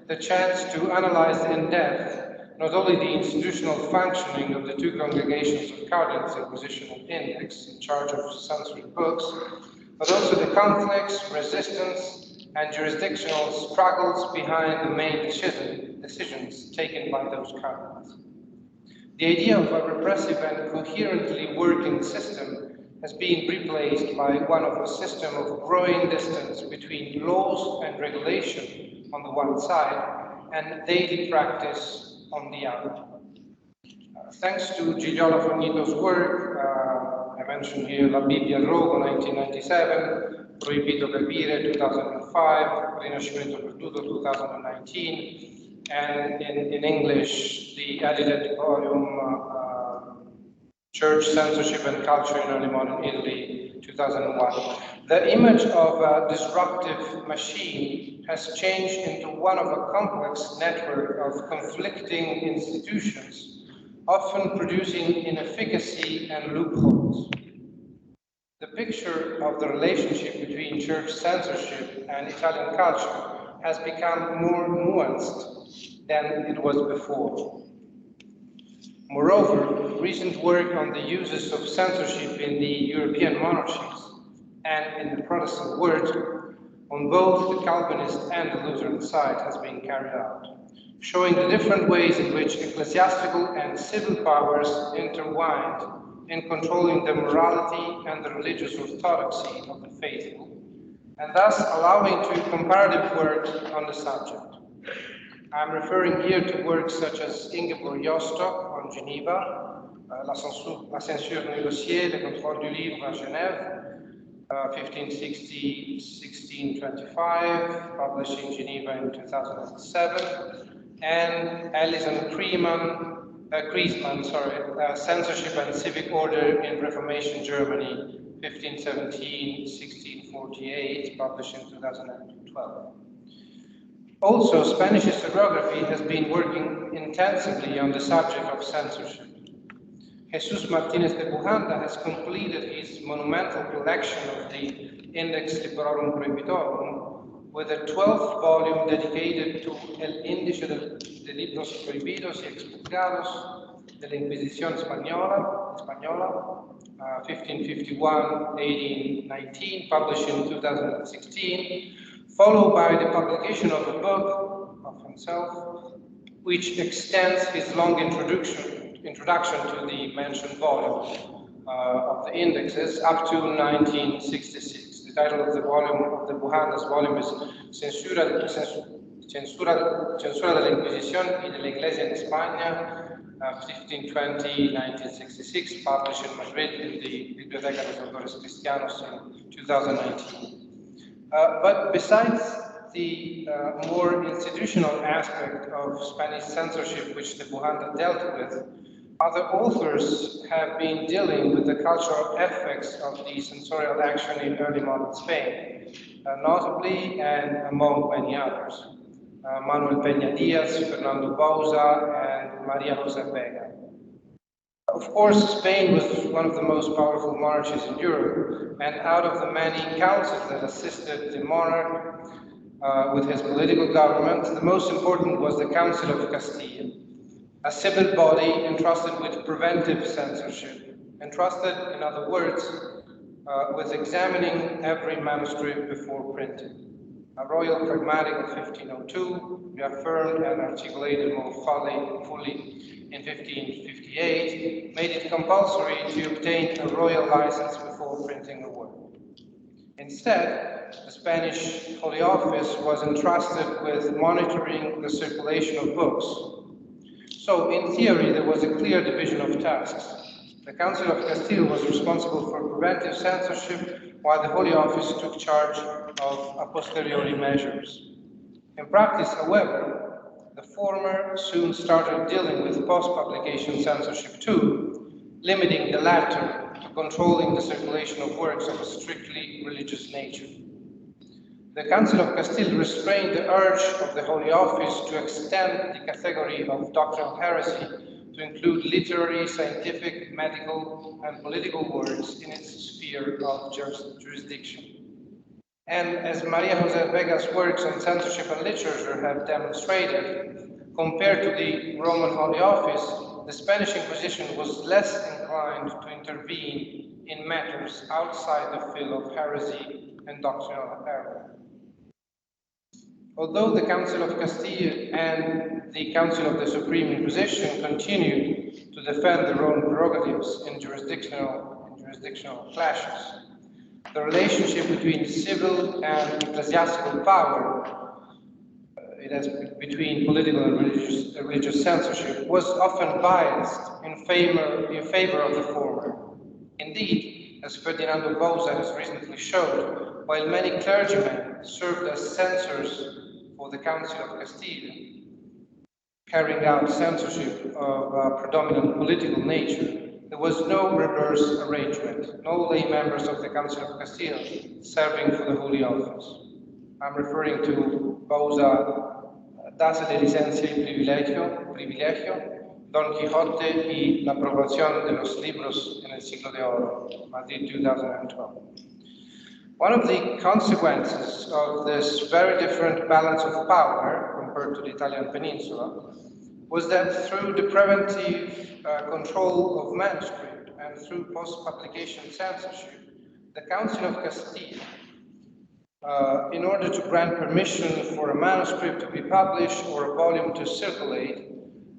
the chance to analyze in depth not only the institutional functioning of the two congregations of Cardinals, Inquisition and Index, in charge of censoring books, but also the conflicts, resistance, and jurisdictional struggles behind the main decisions taken by those cardinals. The idea of a repressive and coherently working system has been replaced by one of a system of growing distance between laws and regulation on the one side and daily practice on the other. Thanks to Gigliola Fognito's work, I mentioned here La Bibbia al Rogo, 1997, Proibito Capire, 2005, Rinascimento Perduto, 2019, and in English, the edited volume Church, Censorship and Culture in Early Modern Italy, 2001. The image of a disruptive machine has changed into one of a complex network of conflicting institutions often producing inefficacy and loopholes. The picture of the relationship between church censorship and Italian culture has become more nuanced than it was before. Moreover, recent work on the uses of censorship in the European monarchies and in the Protestant world, on both the Calvinist and the Lutheran side, has been carried out, showing the different ways in which ecclesiastical and civil powers intertwined in controlling the morality and the religious orthodoxy of the faithful, and thus allowing to comparative work on the subject. I'm referring here to works such as Ingeborg Jostock on Geneva, La censure négociée, le contrôle du livre à Genève, 1560-1625, published in Geneva in 2007, and Alison Kriesman, Censorship and Civic Order in Reformation Germany, 1517-1648, published in 2012. Also, Spanish historiography has been working intensively on the subject of censorship. Jesus Martinez de Bujanda has completed his monumental collection of the Index Librorum Prohibitorum with a 12th volume dedicated to El Índice de Libros Prohibidos y Expurgados de la Inquisición Española, 1551-1819, published in 2016, followed by the publication of a book of himself, which extends his long introduction to the mentioned volume of the indexes up to 1966. The title of the volume of the Bujanda's volume is Censura de la Inquisición y de la Iglesia en España, 1520-1966, published in Madrid in the Biblioteca de los Autores Cristianos in 2019. But besides the more institutional aspect of Spanish censorship which the Bujanda dealt with, other authors have been dealing with the cultural effects of the censorial action in early modern Spain, notably and among many others, Manuel Peña Díaz, Fernando Bouza, and Maria José Vega. Of course, Spain was one of the most powerful monarchies in Europe, and out of the many councils that assisted the monarch with his political government, the most important was the Council of Castile, a civil body entrusted with preventive censorship, entrusted, in other words, with examining every manuscript before printing. A royal pragmatic of 1502, reaffirmed and articulated more fully in 1558, made it compulsory to obtain a royal license before printing a work. Instead, the Spanish Holy Office was entrusted with monitoring the circulation of books. So, in theory, there was a clear division of tasks. The Council of Castile was responsible for preventive censorship, while the Holy Office took charge of a posteriori measures. In practice, however, the former soon started dealing with post-publication censorship too, limiting the latter to controlling the circulation of works of a strictly religious nature. The Council of Castile restrained the urge of the Holy Office to extend the category of doctrinal heresy to include literary, scientific, medical, and political works in its sphere of jurisdiction. And as Maria José Vega's works on censorship and literature have demonstrated, compared to the Roman Holy Office, the Spanish Inquisition was less inclined to intervene in matters outside the field of heresy and doctrinal error. Although the Council of Castile and the Council of the Supreme Inquisition continued to defend their own prerogatives in jurisdictional clashes, the relationship between civil and ecclesiastical power, between political and religious censorship, was often biased in favor of the former. Indeed, as Ferdinando Bouza has recently showed, while many clergymen served as censors for the Council of Castile, carrying out censorship of a predominant political nature, there was no reverse arrangement, no lay members of the Council of Castile serving for the Holy Office. I'm referring to Bouza, Tasa de licencia y privilegio, Don Quijote y la aprobación de los libros en el siglo de oro, Madrid 2012. One of the consequences of this very different balance of power compared to the Italian peninsula was that through the preventive control of manuscript and through post-publication censorship, the Council of Castile, in order to grant permission for a manuscript to be published or a volume to circulate,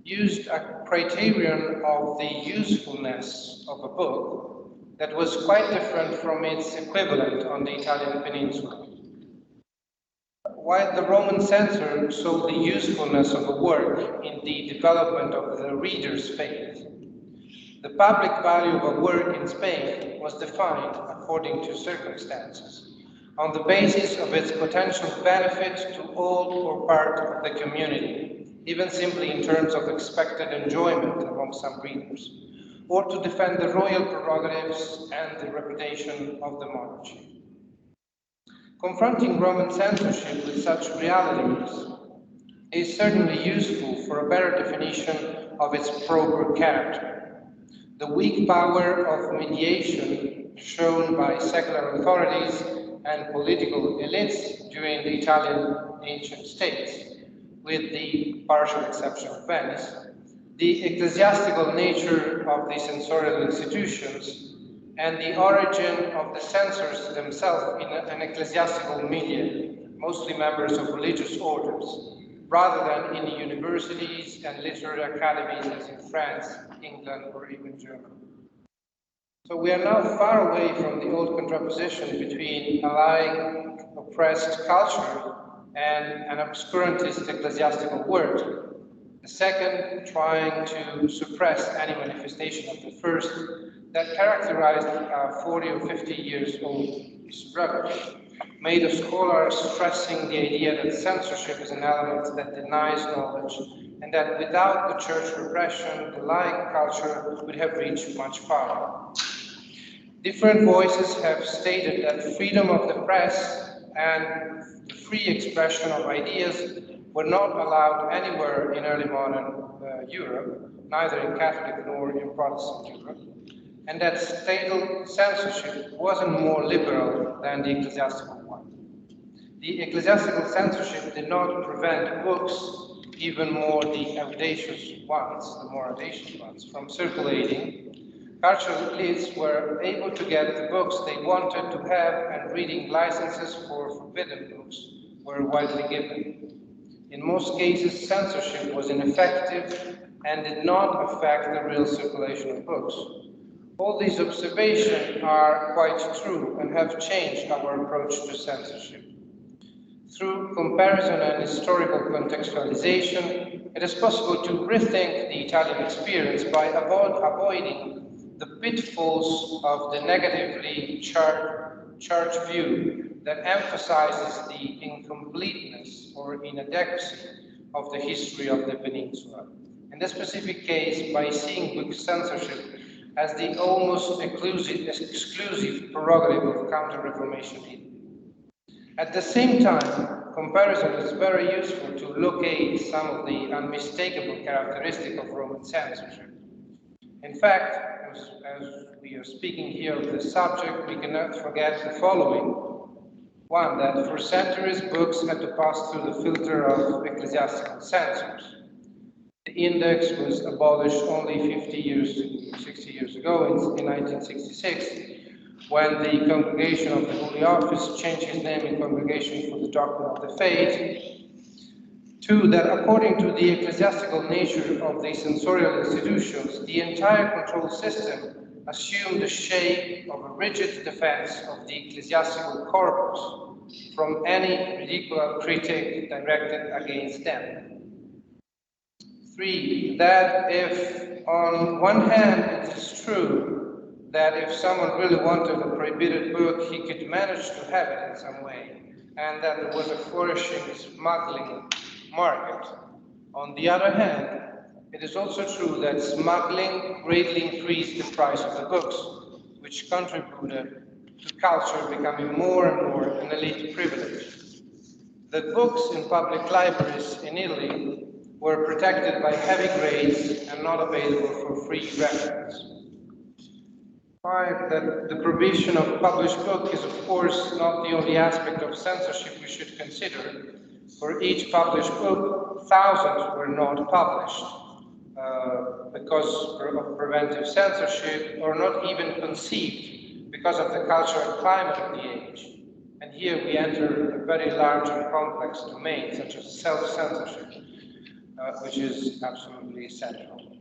used a criterion of the usefulness of a book that was quite different from its equivalent on the Italian peninsula. While the Roman censor saw the usefulness of a work in the development of the reader's faith, the public value of a work in Spain was defined according to circumstances, on the basis of its potential benefit to all or part of the community, even simply in terms of expected enjoyment among some readers, or to defend the royal prerogatives and the reputation of the monarchy. Confronting Roman censorship with such realities is certainly useful for a better definition of its proper character. The weak power of mediation shown by secular authorities and political elites during the Italian ancient states, with the partial exception of Venice, the ecclesiastical nature of the censorial institutions, and the origin of the censors themselves in an ecclesiastical milieu, mostly members of religious orders, rather than in the universities and literary academies as in France, England, or even Germany. So we are now far away from the old contraposition between a lying, oppressed culture and an obscurantist ecclesiastical word, the second trying to suppress any manifestation of the first that characterized a 40 or 50 years old struggle, made of scholars stressing the idea that censorship is an element that denies knowledge and that without the church repression, the lying culture would have reached much farther. Different voices have stated that freedom of the press and the free expression of ideas were not allowed anywhere in early modern Europe, neither in Catholic nor in Protestant Europe, and that state censorship wasn't more liberal than the ecclesiastical one. The ecclesiastical censorship did not prevent books, even more the audacious ones, the more audacious ones, from circulating. Cultural elites were able to get the books they wanted to have, and reading licenses for forbidden books were widely given. In most cases, censorship was ineffective and did not affect the real circulation of books. All these observations are quite true and have changed our approach to censorship. Through comparison and historical contextualization, it is possible to rethink the Italian experience by avoiding the pitfalls of the negatively charged view that emphasizes the incompleteness or inadequacy of the history of the peninsula. In this specific case, by seeing book censorship as the almost exclusive prerogative of Counter-Reformation Italy. At the same time, comparison is very useful to locate some of the unmistakable characteristics of Roman censorship. In fact, as we are speaking here of this subject, we cannot forget the following. One, that for centuries books had to pass through the filter of ecclesiastical censors. The index was abolished only 60 years ago, in 1966, when the Congregation of the Holy Office changed its name in Congregation for the Doctrine of the Faith. Two, that according to the ecclesiastical nature of the censorial institutions, the entire control system assumed the shape of a rigid defense of the ecclesiastical corpus from any ridiculous critique directed against them. Three, that if on one hand it is true that if someone really wanted a prohibited book, he could manage to have it in some way, and that there was a flourishing smuggling market. On the other hand, it is also true that smuggling greatly increased the price of the books, which contributed to culture becoming more and more an elite privilege. The books in public libraries in Italy were protected by heavy grades and not available for free reference. 5. That the provision of published book is of course not the only aspect of censorship we should consider. For each published book, thousands were not published because of preventive censorship, or not even conceived because of the cultural climate of the age. And here we enter a very large and complex domain, such as self-censorship, which is absolutely central.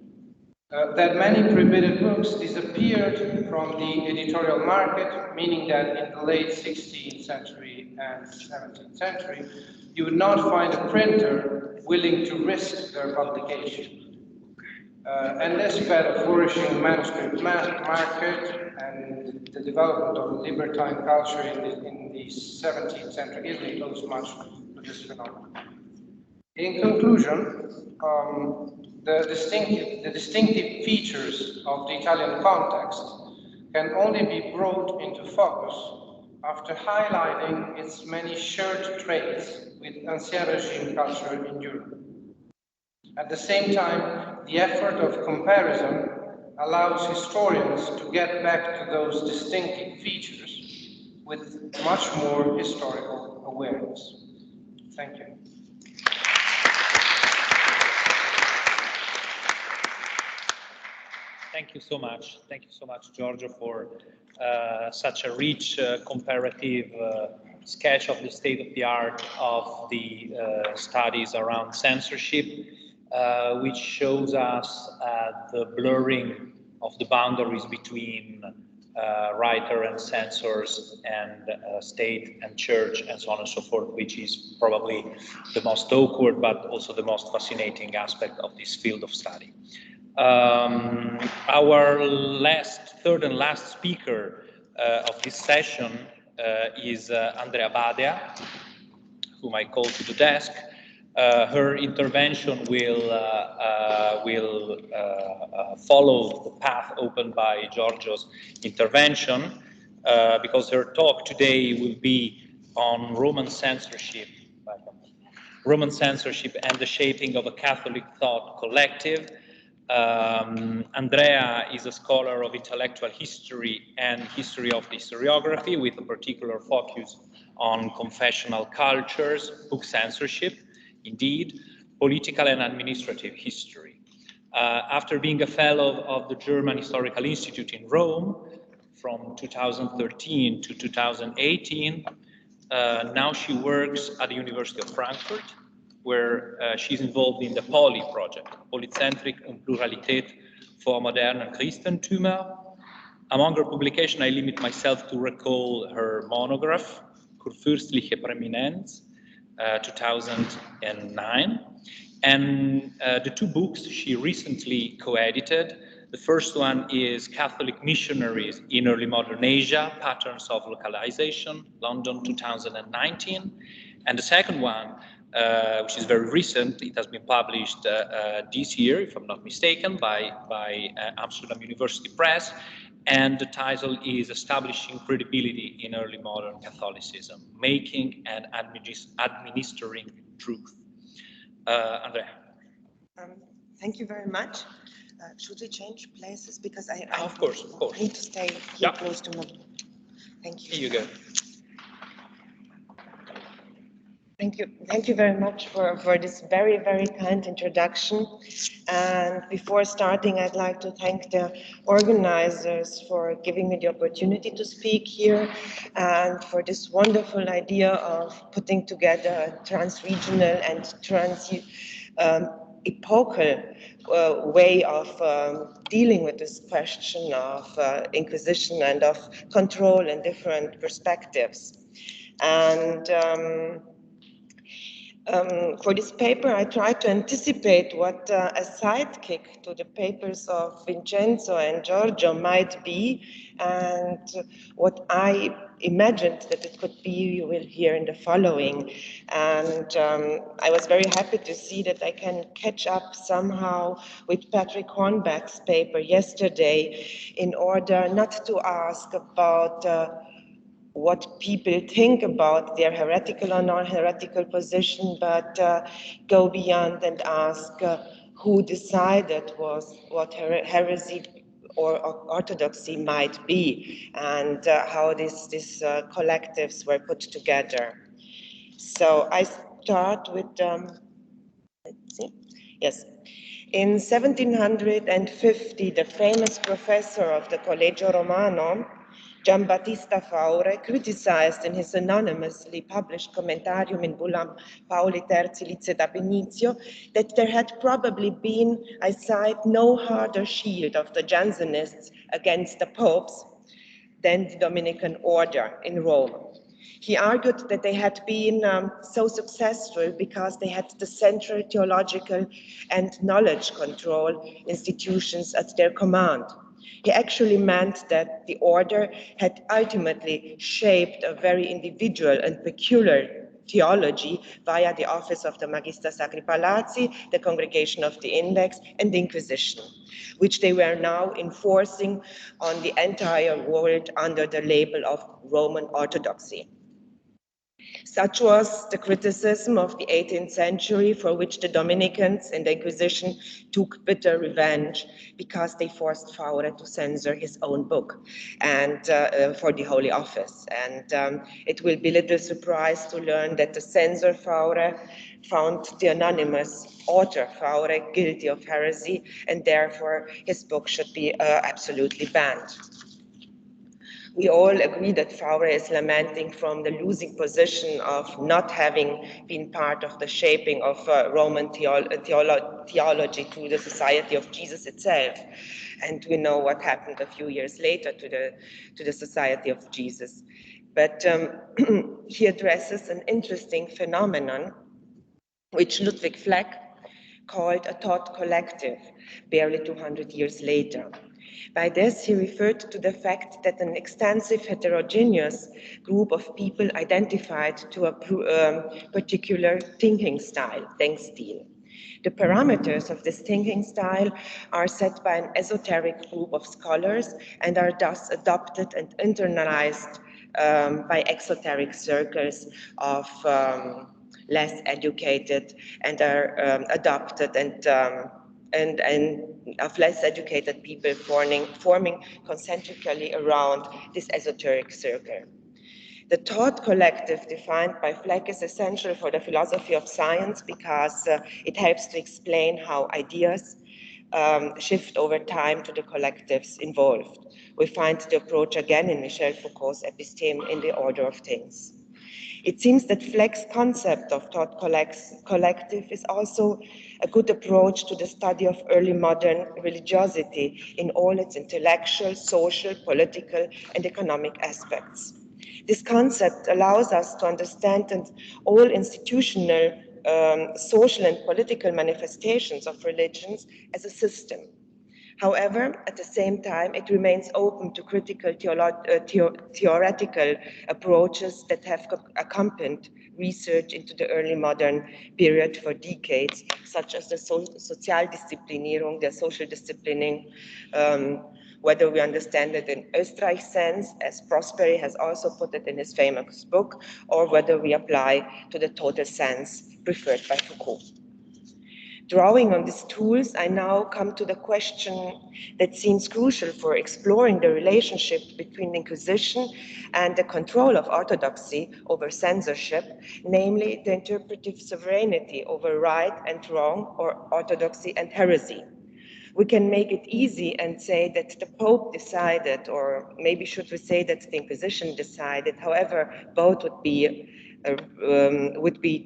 That many prohibited books disappeared from the editorial market, meaning that in the late 16th century and 17th century, you would not find a printer willing to risk their publication. And this fed a flourishing manuscript market, and the development of libertine culture in the 17th century Italy owes much to this phenomenon. In conclusion, the distinctive features of the Italian context can only be brought into focus after highlighting its many shared traits with Ancien Regime culture in Europe. At the same time, the effort of comparison allows historians to get back to those distinctive features with much more historical awareness. Thank you. Thank you so much. Thank you so much, Giorgio, for such a rich comparative sketch of the state of the art of the studies around censorship, which shows us the blurring of the boundaries between writer and censors and state and church and so on and so forth, which is probably the most awkward but also the most fascinating aspect of this field of study. Our third and last speaker of this session is Andreea Badea, whom I call to the desk. Her intervention will follow the path opened by Giorgio's intervention, because her talk today will be on Roman censorship and the shaping of a Catholic thought collective. Andreea is a scholar of intellectual history and history of the historiography, with a particular focus on confessional cultures, book censorship, indeed, political and administrative history. After being a fellow of the German Historical Institute in Rome from 2013 to 2018, now she works at the University of Frankfurt, where she's involved in the Poly project, Polycentric und Pluralität vor modernen Christentümer. Among her publications, I limit myself to recall her monograph, Kurfürstliche Präeminenz, 2009. And the two books she recently co-edited. The first one is Catholic Missionaries in Early Modern Asia, Patterns of Localization, London 2019. And the second one, which is very recent, it has been published this year, if I'm not mistaken, by Amsterdam University Press, and the title is Establishing Credibility in Early Modern Catholicism, Making and Administering Truth. Andreea. Thank you very much. Should we change places? Because I of course. Need to stay here close to me. Thank you. Here you go. Thank you very much for this very, very kind introduction. And before starting, I'd like to thank the organizers for giving me the opportunity to speak here, and for this wonderful idea of putting together a trans-regional and trans-epochal way of dealing with this question of Inquisition and of control in different perspectives. And for this paper, I tried to anticipate what a sidekick to the papers of Vincenzo and Giorgio might be, and what I imagined that it could be, you will hear in the following. And I was very happy to see that I can catch up somehow with Patrick Hornbeck's paper yesterday, in order not to ask about what people think about their heretical or non-heretical position, but go beyond and ask who decided what heresy or orthodoxy might be, and how these collectives were put together. So I start with, let's see, yes. In 1750, the famous professor of the Collegio Romano, Giambattista Faure, criticized in his anonymously published Commentarium in Bullam Pauli Terzi Lice da Benizio that there had probably been, I cite, no harder shield of the Jansenists against the popes than the Dominican order in Rome. He argued that they had been so successful because they had the central theological and knowledge control institutions at their command. He actually meant that the order had ultimately shaped a very individual and peculiar theology via the office of the Magister Sacri Palazzi, the Congregation of the Index, and the Inquisition, which they were now enforcing on the entire world under the label of Roman Orthodoxy. Such was the criticism of the 18th century, for which the Dominicans in the Inquisition took bitter revenge because they forced Faure to censor his own book and for the Holy Office. And it will be little surprise to learn that the censor Faure found the anonymous author Faure guilty of heresy, and therefore his book should be absolutely banned. We all agree that Faure is lamenting from the losing position of not having been part of the shaping of Roman theology to the Society of Jesus itself. And we know what happened a few years later to the Society of Jesus. But he addresses an interesting phenomenon which Ludwig Fleck called a thought collective, barely 200 years later. By this, he referred to the fact that an extensive heterogeneous group of people identified to a particular thinking style, Denkstil. The parameters of this thinking style are set by an esoteric group of scholars and are thus adopted and internalized by exoteric circles of less educated, and are adopted and of less educated people forming concentrically around this esoteric circle. The thought collective defined by Fleck is essential for the philosophy of science because it helps to explain how ideas shift over time to the collectives involved. We find the approach again in Michel Foucault's Episteme in the Order of Things. It seems that Fleck's concept of thought collective is also a good approach to the study of early modern religiosity in all its intellectual, social, political, and economic aspects. This concept allows us to understand all institutional, social, and political manifestations of religions as a system. However, at the same time, it remains open to critical theoretical approaches that have accompanied research into the early modern period for decades, such as the Sozialdisciplinierung, the social disciplining, whether we understand it in Österreich sense, as Prosperi has also put it in his famous book, or whether we apply to the total sense preferred by Foucault. Drawing on these tools, I now come to the question that seems crucial for exploring the relationship between the Inquisition and the control of orthodoxy over censorship, namely the interpretive sovereignty over right and wrong, or orthodoxy and heresy. We can make it easy and say that the Pope decided, or maybe should we say that the Inquisition decided. However, both would be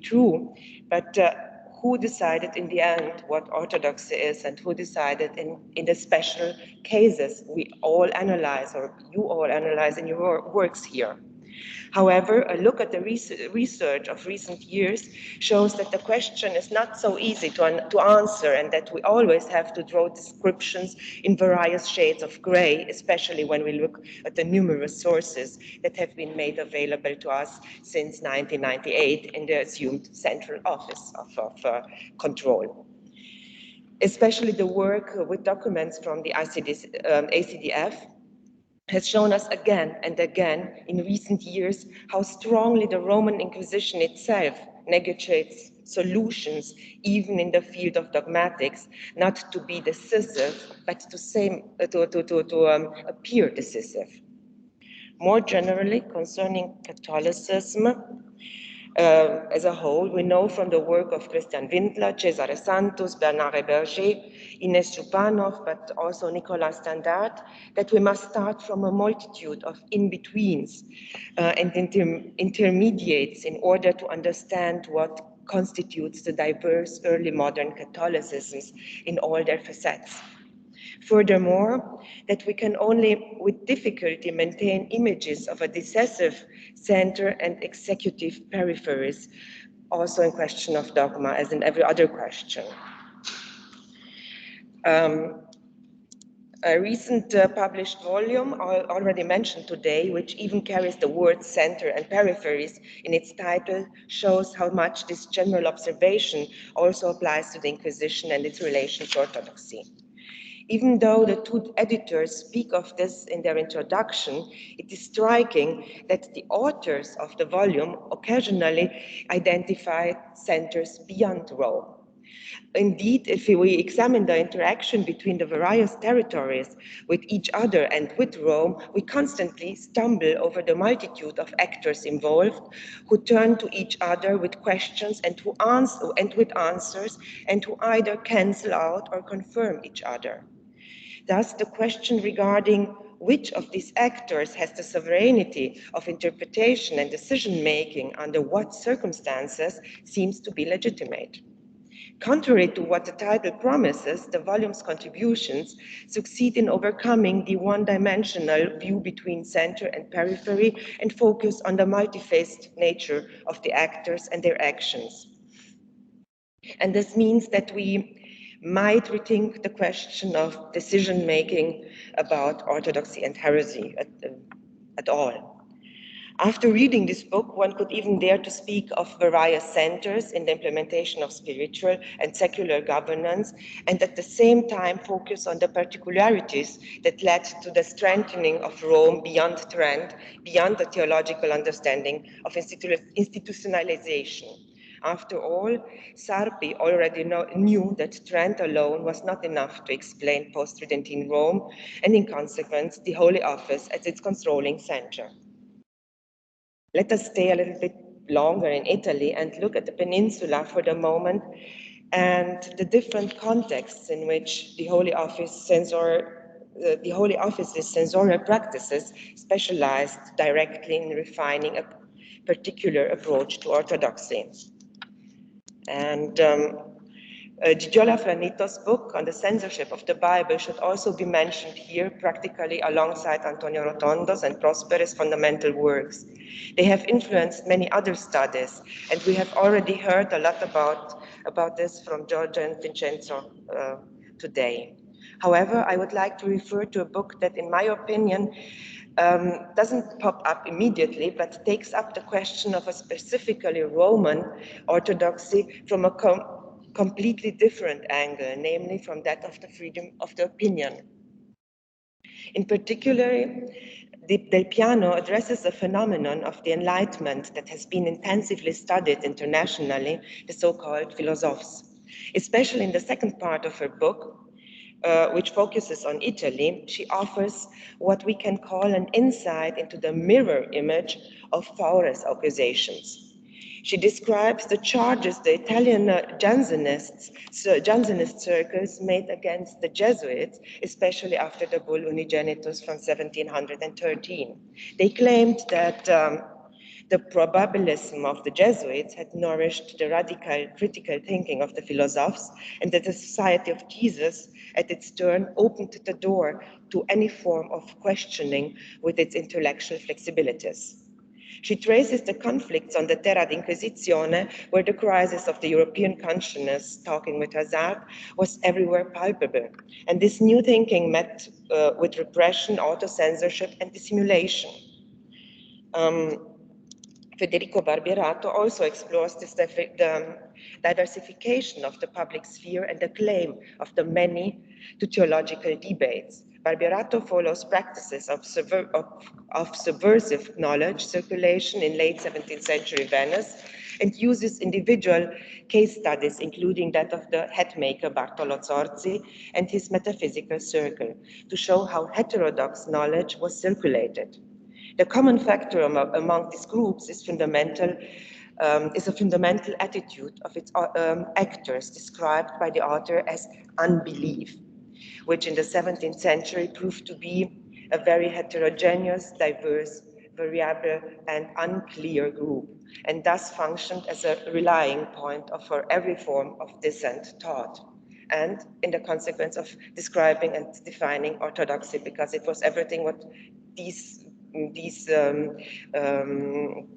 true, but who decided in the end what orthodoxy is, and who decided in the special cases we all analyze, or you all analyze in your works here. However, a look at the research of recent years shows that the question is not so easy to answer, and that we always have to draw descriptions in various shades of gray, especially when we look at the numerous sources that have been made available to us since 1998 in the assumed central office of control. Especially the work with documents from the ACDF has shown us again and again in recent years how strongly the Roman Inquisition itself negotiates solutions, even in the field of dogmatics, not to be decisive, but to appear decisive. More generally, concerning Catholicism, as a whole, we know from the work of Christian Windler, Cesare Santos, Bernard Berger, Ines Chupanov, but also Nicolas Standard, that we must start from a multitude of in-betweens and intermediates in order to understand what constitutes the diverse early modern Catholicisms in all their facets. Furthermore, that we can only with difficulty maintain images of a decisive center and executive peripheries, also in question of dogma, as in every other question. A recent published volume, already mentioned today, which even carries the words center and peripheries in its title, shows how much this general observation also applies to the Inquisition and its relation to orthodoxy. Even though the two editors speak of this in their introduction, it is striking that the authors of the volume occasionally identify centers beyond Rome. Indeed, if we examine the interaction between the various territories with each other and with Rome, we constantly stumble over the multitude of actors involved who turn to each other with questions and with answers, and who either cancel out or confirm each other. Thus, the question regarding which of these actors has the sovereignty of interpretation and decision-making under what circumstances seems to be legitimate. Contrary to what the title promises, the volume's contributions succeed in overcoming the one-dimensional view between center and periphery and focus on the multi-faced nature of the actors and their actions. And this means that we might rethink the question of decision-making about orthodoxy and heresy at all. After reading this book, one could even dare to speak of various centers in the implementation of spiritual and secular governance, and at the same time focus on the particularities that led to the strengthening of Rome beyond Trent, beyond the theological understanding of institutionalization. After all, Sarpi already knew that Trent alone was not enough to explain post-Tridentine Rome, and in consequence, the Holy Office as its controlling center. Let us stay a little bit longer in Italy and look at the peninsula for the moment and the different contexts in which the Holy Office's censorial practices specialized directly in refining a particular approach to orthodoxy. And Gigiola Franito's book on the censorship of the Bible should also be mentioned here, practically alongside Antonio Rotondo's and Prospere's fundamental works. They have influenced many other studies, and we have already heard a lot about this from Giorgio and Vincenzo today. However, I would like to refer to a book that, in my opinion, doesn't pop up immediately, but takes up the question of a specifically Roman orthodoxy from a completely different angle, namely from that of the freedom of the opinion. In particular, Del Piano addresses a phenomenon of the Enlightenment that has been intensively studied internationally, the so-called philosophes. Especially in the second part of her book, which focuses on Italy, she offers what we can call an insight into the mirror image of Faure's accusations. She describes the charges the Italian Jansenist circles made against the Jesuits, especially after the Bull Unigenitus from 1713. They claimed that the probabilism of the Jesuits had nourished the radical critical thinking of the philosophers, and that the Society of Jesus, at its turn, opened the door to any form of questioning with its intellectual flexibilities. She traces the conflicts on the Terra d'Inquisizione, where the crisis of the European consciousness, talking with Hazard, was everywhere palpable. And this new thinking met with repression, auto-censorship, and dissimulation. Federico Barbierato also explores the diversification of the public sphere and the claim of the many to theological debates, Barberato follows practices of subversive knowledge circulation in late 17th century Venice and uses individual case studies, including that of the hatmaker Bartolo Zorzi and his metaphysical circle, to show how heterodox knowledge was circulated. The common factor among these groups is a fundamental attitude of its actors described by the author as unbelief, which in the 17th century proved to be a very heterogeneous, diverse, variable, and unclear group, and thus functioned as a rallying point for every form of dissent taught, and in the consequence of describing and defining orthodoxy, because it was everything what these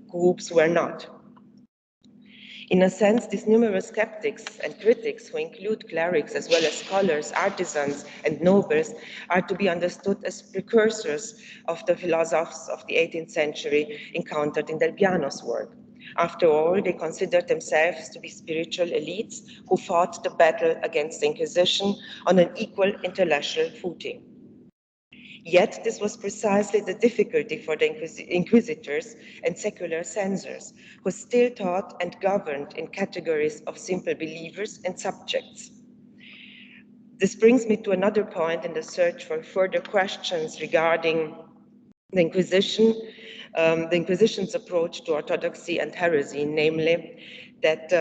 groups were not. In a sense, these numerous skeptics and critics, who include clerics as well as scholars, artisans, and nobles, are to be understood as precursors of the philosophers of the 18th century encountered in Del Piano's work. After all, they considered themselves to be spiritual elites who fought the battle against the Inquisition on an equal intellectual footing. Yet this was precisely the difficulty for the inquisitors and secular censors, who still taught and governed in categories of simple believers and subjects. This brings me to another point in the search for further questions regarding the Inquisition, the Inquisition's approach to orthodoxy and heresy, namely that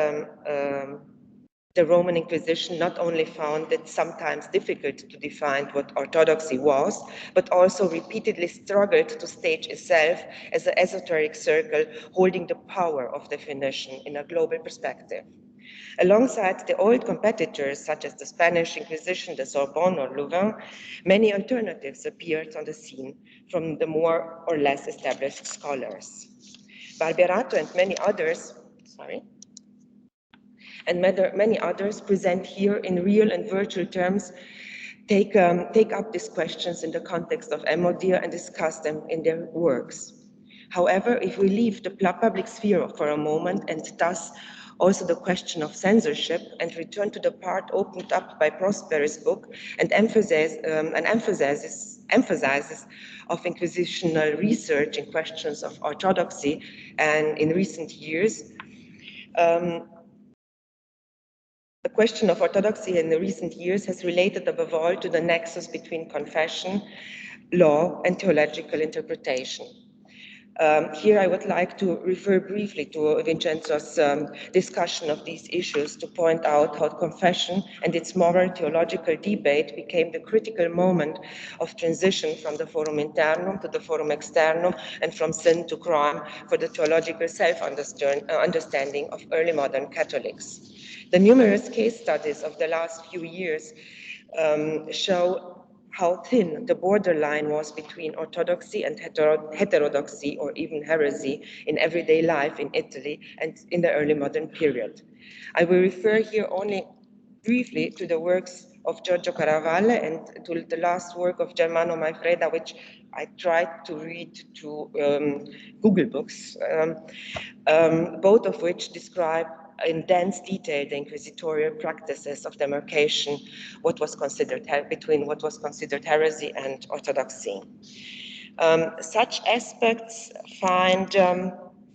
the Roman Inquisition not only found it sometimes difficult to define what orthodoxy was, but also repeatedly struggled to stage itself as an esoteric circle holding the power of definition in a global perspective. Alongside the old competitors, such as the Spanish Inquisition, the Sorbonne, or Louvain, many alternatives appeared on the scene from the more or less established scholars. Barberato and many others, many others present here in real and virtual terms, take up these questions in the context of Emodir and discuss them in their works. However, if we leave the public sphere for a moment, and thus also the question of censorship, and return to the part opened up by Prospero's book and emphasizes of inquisitional research in questions of orthodoxy, and in recent years, the question of orthodoxy in the recent years has related above all to the nexus between confession, law, and theological interpretation. Here I would like to refer briefly to Vincenzo's discussion of these issues to point out how confession and its moral theological debate became the critical moment of transition from the forum internum to the forum externum, and from sin to crime for the theological self-understanding of early modern Catholics. The numerous case studies of the last few years show how thin the borderline was between orthodoxy and heterodoxy, or even heresy, in everyday life in Italy and in the early modern period. I will refer here only briefly to the works of Giorgio Caravale and to the last work of Germano Maifreda, which I tried to read to Google Books, both of which describe in dense detail the inquisitorial practices of demarcation, between what was considered heresy and orthodoxy. Such aspects find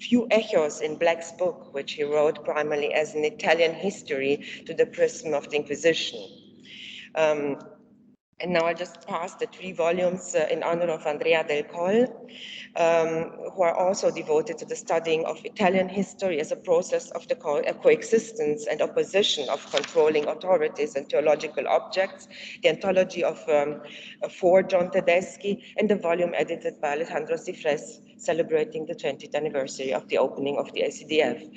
few echoes in Black's book, which he wrote primarily as an Italian history to the prism of the Inquisition. And now I'll just pass the 3 volumes in honor of Andrea del Coll, who are also devoted to the studying of Italian history as a process of the coexistence and opposition of controlling authorities and theological objects, the anthology of 4 John Tedeschi, and the volume edited by Alessandro Cifres, celebrating the 20th anniversary of the opening of the ACDF,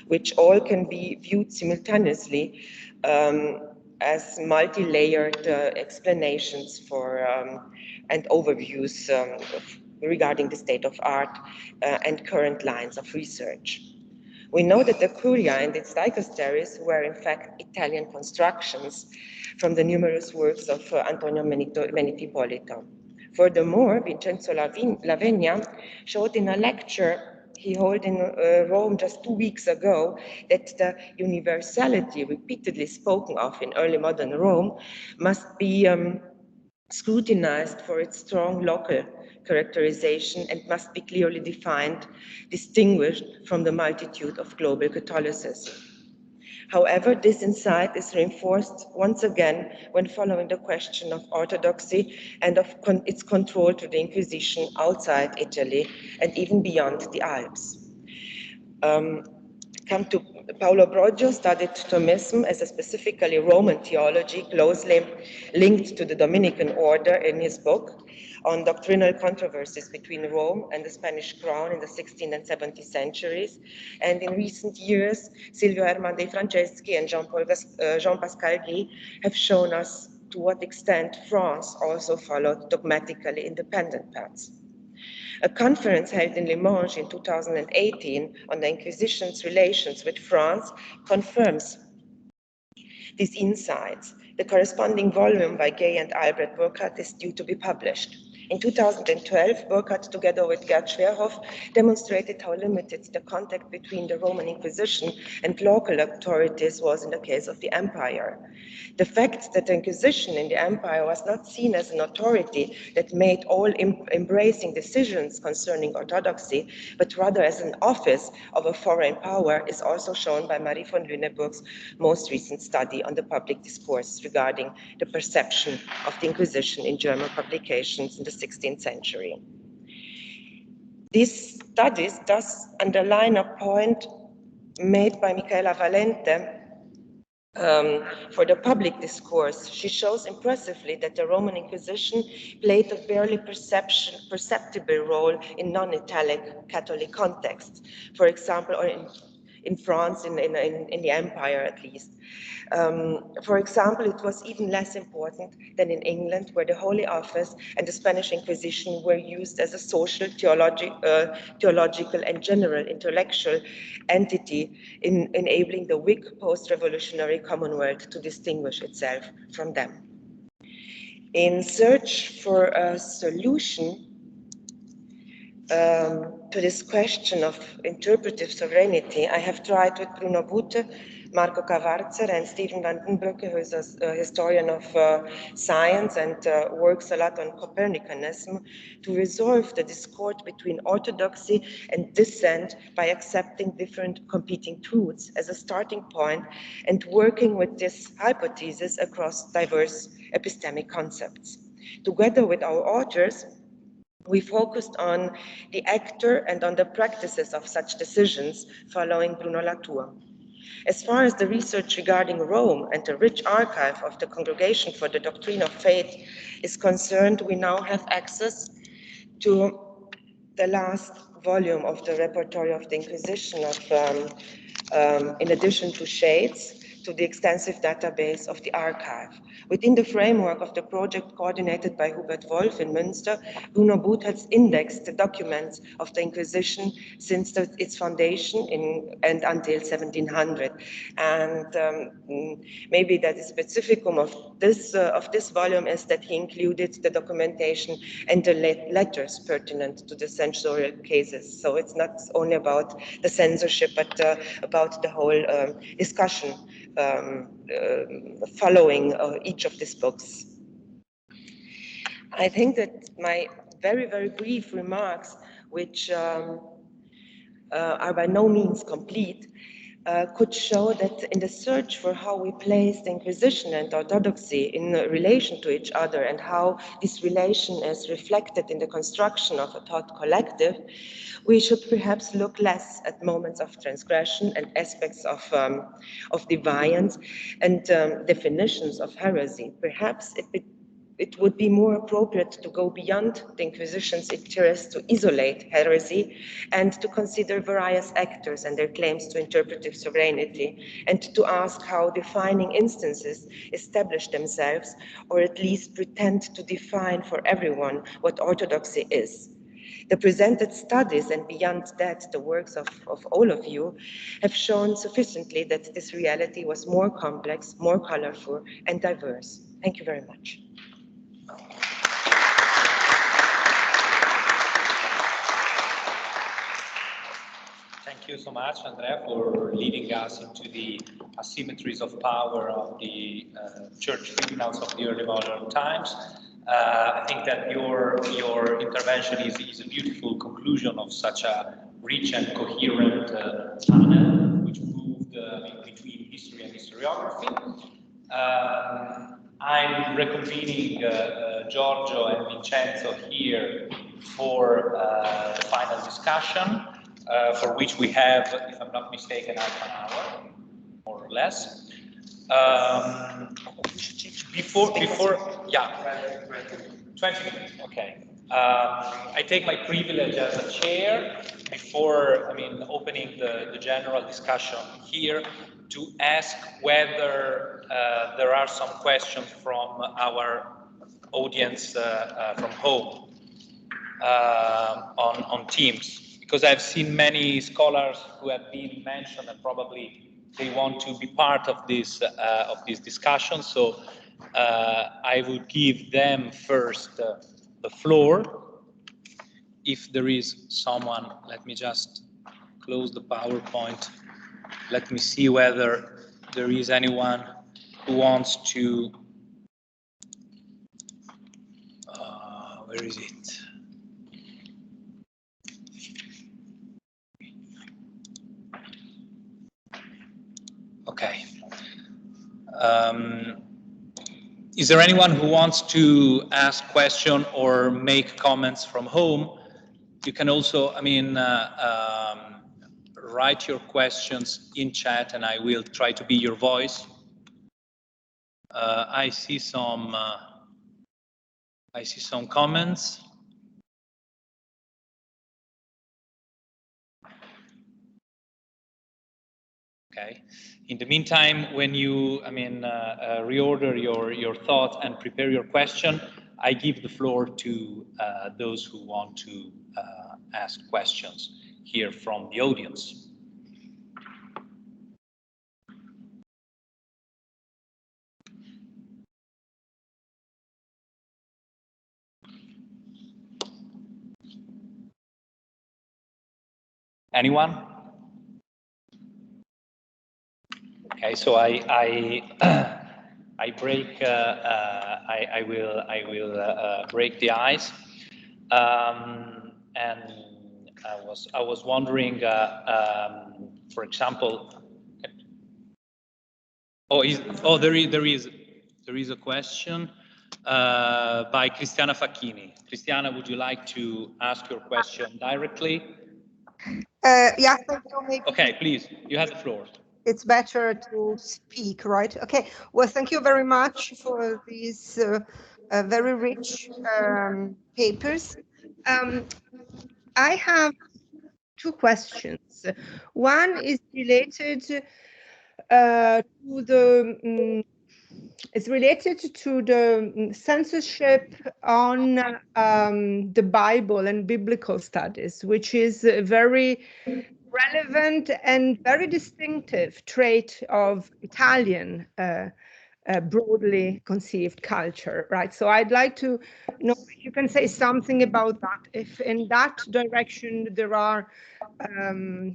which all can be viewed simultaneously as multi-layered explanations for and overviews regarding the state of art and current lines of research. We know that the Curia and its dicasteries were in fact Italian constructions from the numerous works of Antonio Meniti-Polito. Furthermore, Vincenzo Lavenia showed in a lecture he held in Rome just 2 weeks ago that the universality repeatedly spoken of in early modern Rome must be scrutinized for its strong local characterization and must be clearly defined, distinguished from the multitude of global Catholicism. However, this insight is reinforced once again when following the question of orthodoxy and of its control to the Inquisition outside Italy and even beyond the Alps. Come to Paolo Broggio studied Thomism as a specifically Roman theology closely linked to the Dominican order in his book on doctrinal controversies between Rome and the Spanish crown in the 16th and 17th centuries. And in recent years, Silvio Herman de Franceschi and Jean-Pascal Guy have shown us to what extent France also followed dogmatically independent paths. A conference held in Limoges in 2018 on the Inquisition's relations with France confirms these insights. The corresponding volume by Gay and Albrecht Burkhardt is due to be published. In 2012, Burkhardt, together with Gerd Schwerhoff, demonstrated how limited the contact between the Roman Inquisition and local authorities was in the case of the Empire. The fact that the Inquisition in the Empire was not seen as an authority that made all embracing decisions concerning orthodoxy, but rather as an office of a foreign power is also shown by Marie von Lüneburg's most recent study on the public discourse regarding the perception of the Inquisition in German publications in the 16th century. These studies thus underline a point made by Micaela Valente for the public discourse. She shows impressively that the Roman Inquisition played a barely perceptible role in non-Italic Catholic contexts, for example, or in France, in the Empire at least. For example, it was even less important than in England, where the Holy Office and the Spanish Inquisition were used as a social, theological, and general intellectual entity in enabling the Whig post-revolutionary Commonwealth to distinguish itself from them. In search for a solution to this question of interpretive sovereignty, I have tried with Bruno Butte, Marco Cavarzer, and Stephen van den Broeke, who is a historian of science and works a lot on Copernicanism, to resolve the discord between orthodoxy and dissent by accepting different competing truths as a starting point and working with this hypothesis across diverse epistemic concepts. Together with our authors, we focused on the actor and on the practices of such decisions following Bruno Latour. As far as the research regarding Rome and the rich archive of the Congregation for the Doctrine of Faith is concerned, we now have access to the last volume of the Repertory of the Inquisition, in addition to Shades, to the extensive database of the archive. Within the framework of the project coordinated by Hubert Wolf in Münster, Bruno Butte has indexed the documents of the Inquisition since its foundation and until 1700. And maybe that is specificum of this volume is that he included the documentation and the letters pertinent to the censorial cases. So it's not only about the censorship, but about the whole discussion following each of these books. I think that my very, very brief remarks, which are by no means complete, could show that in the search for how we place the Inquisition and orthodoxy in relation to each other and how this relation is reflected in the construction of a thought collective, we should perhaps look less at moments of transgression and aspects of deviance and definitions of heresy. Perhaps it would be more appropriate to go beyond the Inquisition's interest to isolate heresy and to consider various actors and their claims to interpretive sovereignty, and to ask how defining instances establish themselves, or at least pretend to define for everyone what orthodoxy is. The presented studies, and beyond that, the works of all of you, have shown sufficiently that this reality was more complex, more colorful, and diverse. Thank you very much. Thank you so much, Andrea, for leading us into the asymmetries of power of the church tribunals of the early modern times. I think that your intervention is a beautiful conclusion of such a rich and coherent panel, which moved between history and historiography. I'm reconvening Giorgio and Vincenzo here for the final discussion, for which we have, if I'm not mistaken, half an hour, more or less. Before, yeah, 20 minutes, okay. I take my privilege as a chair before, opening the general discussion here to ask whether there are some questions from our audience from home on Teams, because I've seen many scholars who have been mentioned and probably they want to be part of this discussion. So I would give them first the floor. If there is someone, let me just close the PowerPoint. Let me see whether there is anyone who wants to. Where is it? Okay. Is there anyone who wants to ask question or make comments from home? You can also, write your questions in chat, and I will try to be your voice. I see some comments. Okay. In the meantime, when you, reorder your thoughts and prepare your question, I give the floor to those who want to ask questions here from the audience. Anyone? Okay, so I break. I will break the ice. And I was wondering, for example. There is a question by Cristiana Facchini. Cristiana, would you like to ask your question directly? Yeah, thank you. Maybe okay, please, you have the floor. It's better to speak, right? Okay, well, thank you very much for these very rich papers. I have two questions. One is related to the censorship on the Bible and biblical studies, which is a very relevant and very distinctive trait of Italian broadly conceived culture, right? So I'd like to know if you can say something about that, if in that direction there are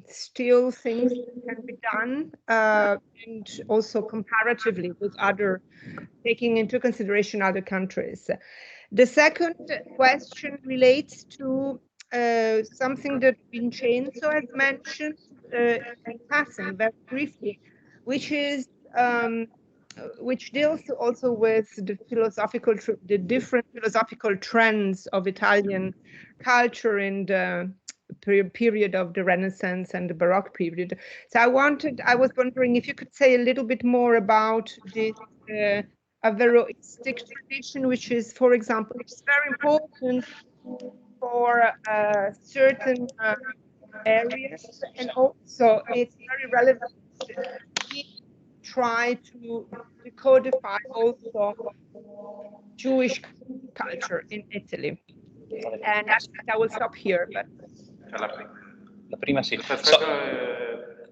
still things that can be done, and also comparatively with other, taking into consideration other countries. The second question relates to something that Vincenzo has mentioned in passing very briefly, which is which deals also with the different philosophical trends of Italian culture in the period of the Renaissance and the Baroque period. So I was wondering if you could say a little bit more about this Averroistic tradition, which is, for example, it's very important for certain areas, and also it's very relevant to try to decodify also Jewish culture in Italy. And I will stop here. But The first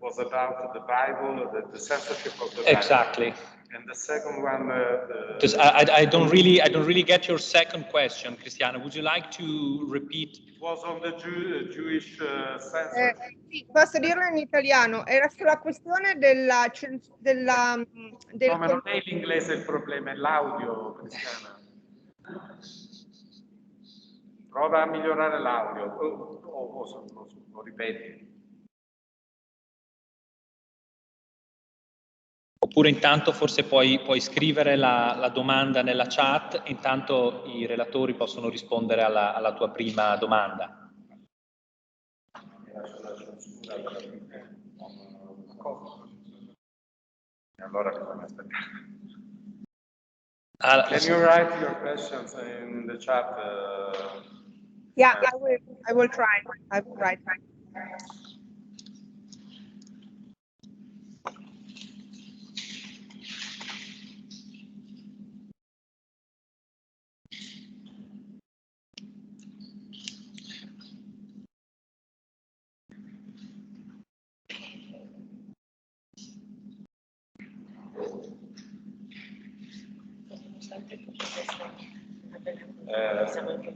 was about the Bible, the censorship of the Bible. Exactly. And the second one, I don't really get your second question, Cristiana. Would you like to repeat? It was on the Jewish censorship. Sì, posso dirlo in italiano. Era sulla questione del No, ma non è l'inglese il problema, è l'audio, Cristiana. Prova a migliorare l'audio o ripeti. Oppure intanto forse puoi scrivere la domanda nella chat, intanto i relatori possono rispondere alla tua prima domanda. Allora bisogna aspettare. Can you write your questions in the chat? Yeah, I will try. I will write.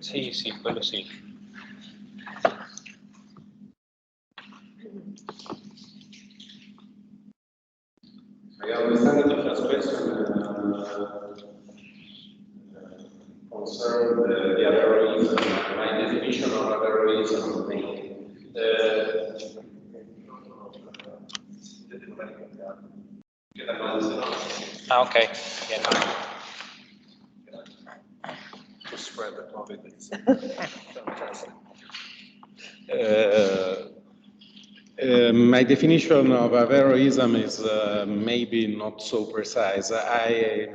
Sì, quello sì. I understand the first question concerned the averroism, my definition of averroism. Okay. To spread the COVID. My definition of averroism is maybe not so precise. I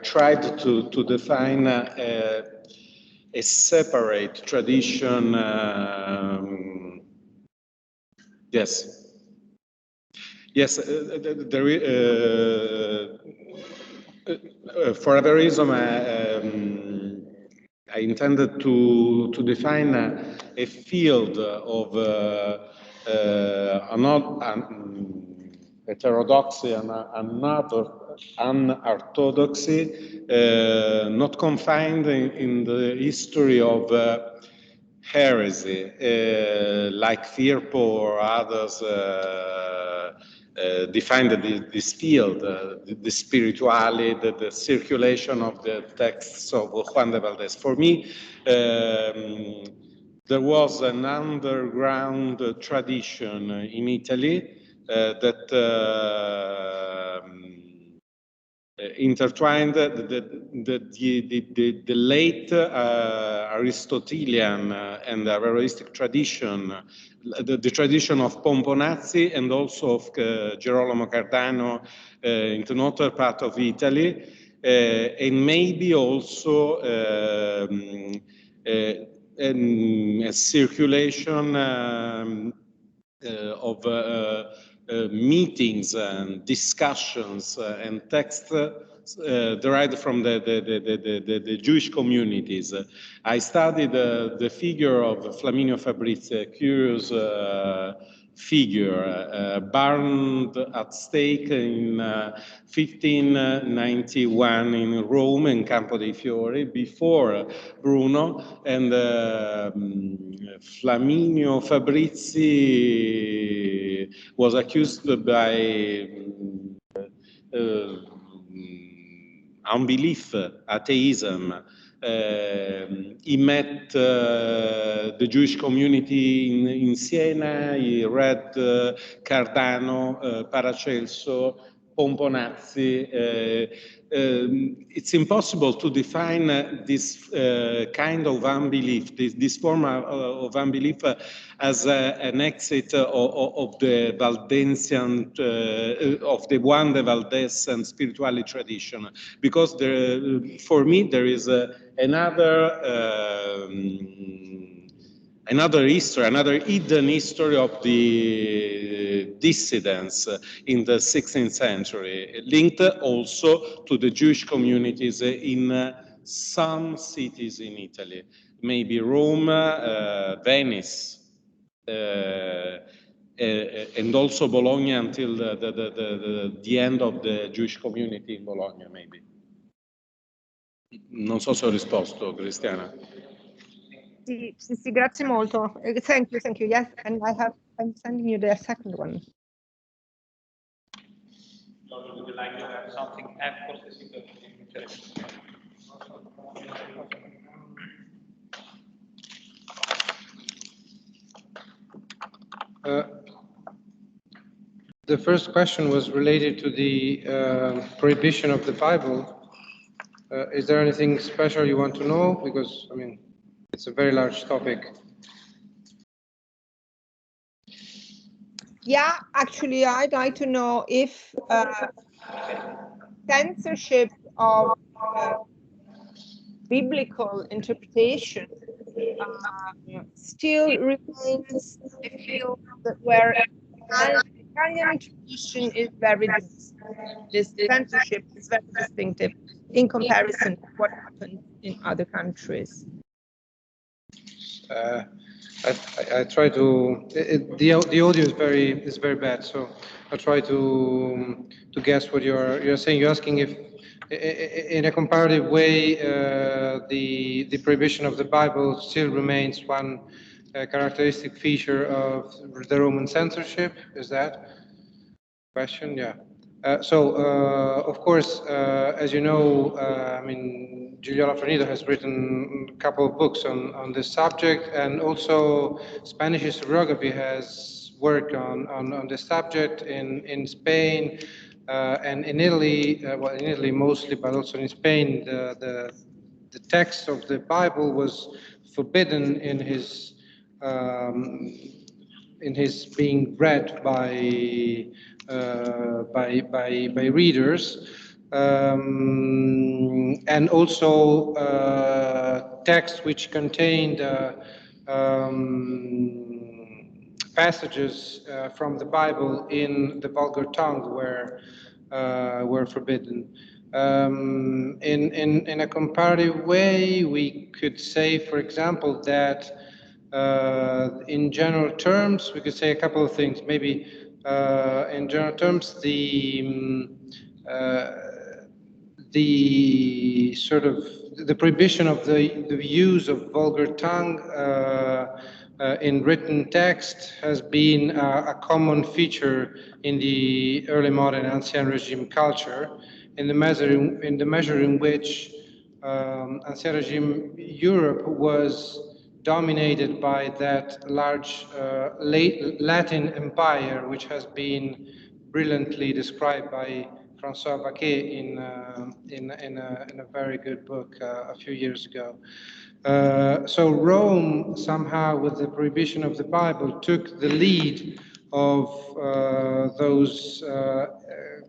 tried to define a separate tradition. Yes. There is, for averroism, I intended to define a field of heterodoxy and unorthodoxy, not confined in the history of heresy, like Firpo or others defined this field, the spirituality, the circulation of the texts of Juan de Valdés. For me, there was an underground tradition in Italy that intertwined the late Aristotelian and Averroistic tradition, the tradition of Pomponazzi and also of Girolamo Cardano in the northern part of Italy, and maybe also a circulation of meetings and discussions and texts derived from the Jewish communities. I studied the figure of Flaminio Fabrizi, a curious figure, burned at stake in 1591 in Rome, in Campo dei Fiori, before Bruno, and Flaminio Fabrizi was accused by unbelief, atheism. He met the Jewish community in Siena. He read Cardano, Paracelso, Pomponazzi. It's impossible to define this kind of unbelief, this form of unbelief as an exit of the Valdensian, of the Juan de Valdés and spirituality tradition, because for me there is another history, another hidden history of the dissidents in the 16th century, linked also to the Jewish communities in some cities in Italy, maybe Rome, Venice, and also Bologna until the end of the Jewish community in Bologna, maybe. Non so se ho risposto, Cristiana. Sì, grazie molto. Thank you. Yes, and I'm sending you the second one. Giorgio, would you like to have something emphasis in the The first question was related to the prohibition of the Bible. Is there anything special you want to know? Because, I mean, it's a very large topic. Yeah, actually, I'd like to know if censorship of biblical interpretation still remains a field where Italian tradition is very distinctive. This censorship is very distinctive in comparison to what happens in other countries. I try to. The audio is very bad, so I try to guess what you're saying. You're asking if, in a comparative way, the prohibition of the Bible still remains one characteristic feature of the Roman censorship. Is that question? Yeah. Of course, as you know, I mean, Giulio Lafranito has written a couple of books on this subject, and also Spanish historiography has worked on this subject in Spain and in Italy, well, in Italy mostly, but also in Spain, the text of the Bible was forbidden in his being read by readers, and also texts which contained passages from the Bible in the vulgar tongue were forbidden. In a comparative way, we could say, for example, that in general terms, we could say a couple of things. Maybe in general terms, the sort of the prohibition of the use of vulgar tongue in written text has been a common feature in the early modern Ancien Regime culture, in the measure in which Ancien Regime Europe was dominated by that large Latin empire, which has been brilliantly described by François Baquet in a very good book a few years ago. So Rome somehow, with the prohibition of the Bible, took the lead of those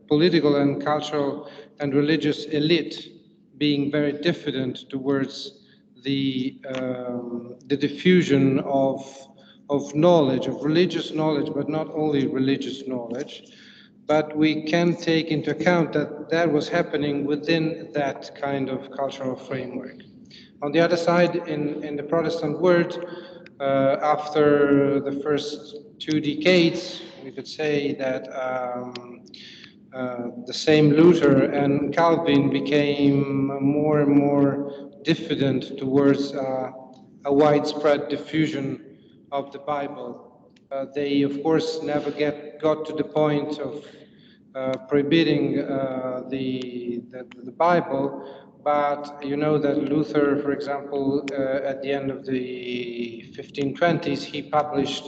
political and cultural and religious elite being very diffident towards the diffusion of knowledge, of religious knowledge, but not only religious knowledge. But we can take into account that that was happening within that kind of cultural framework. On the other side, in the Protestant world, after the first 2 decades, we could say that the same Luther and Calvin became more and more diffident towards a widespread diffusion of the Bible. They, of course, never got to the point of prohibiting the Bible, but you know that Luther, for example, at the end of the 1520s, he published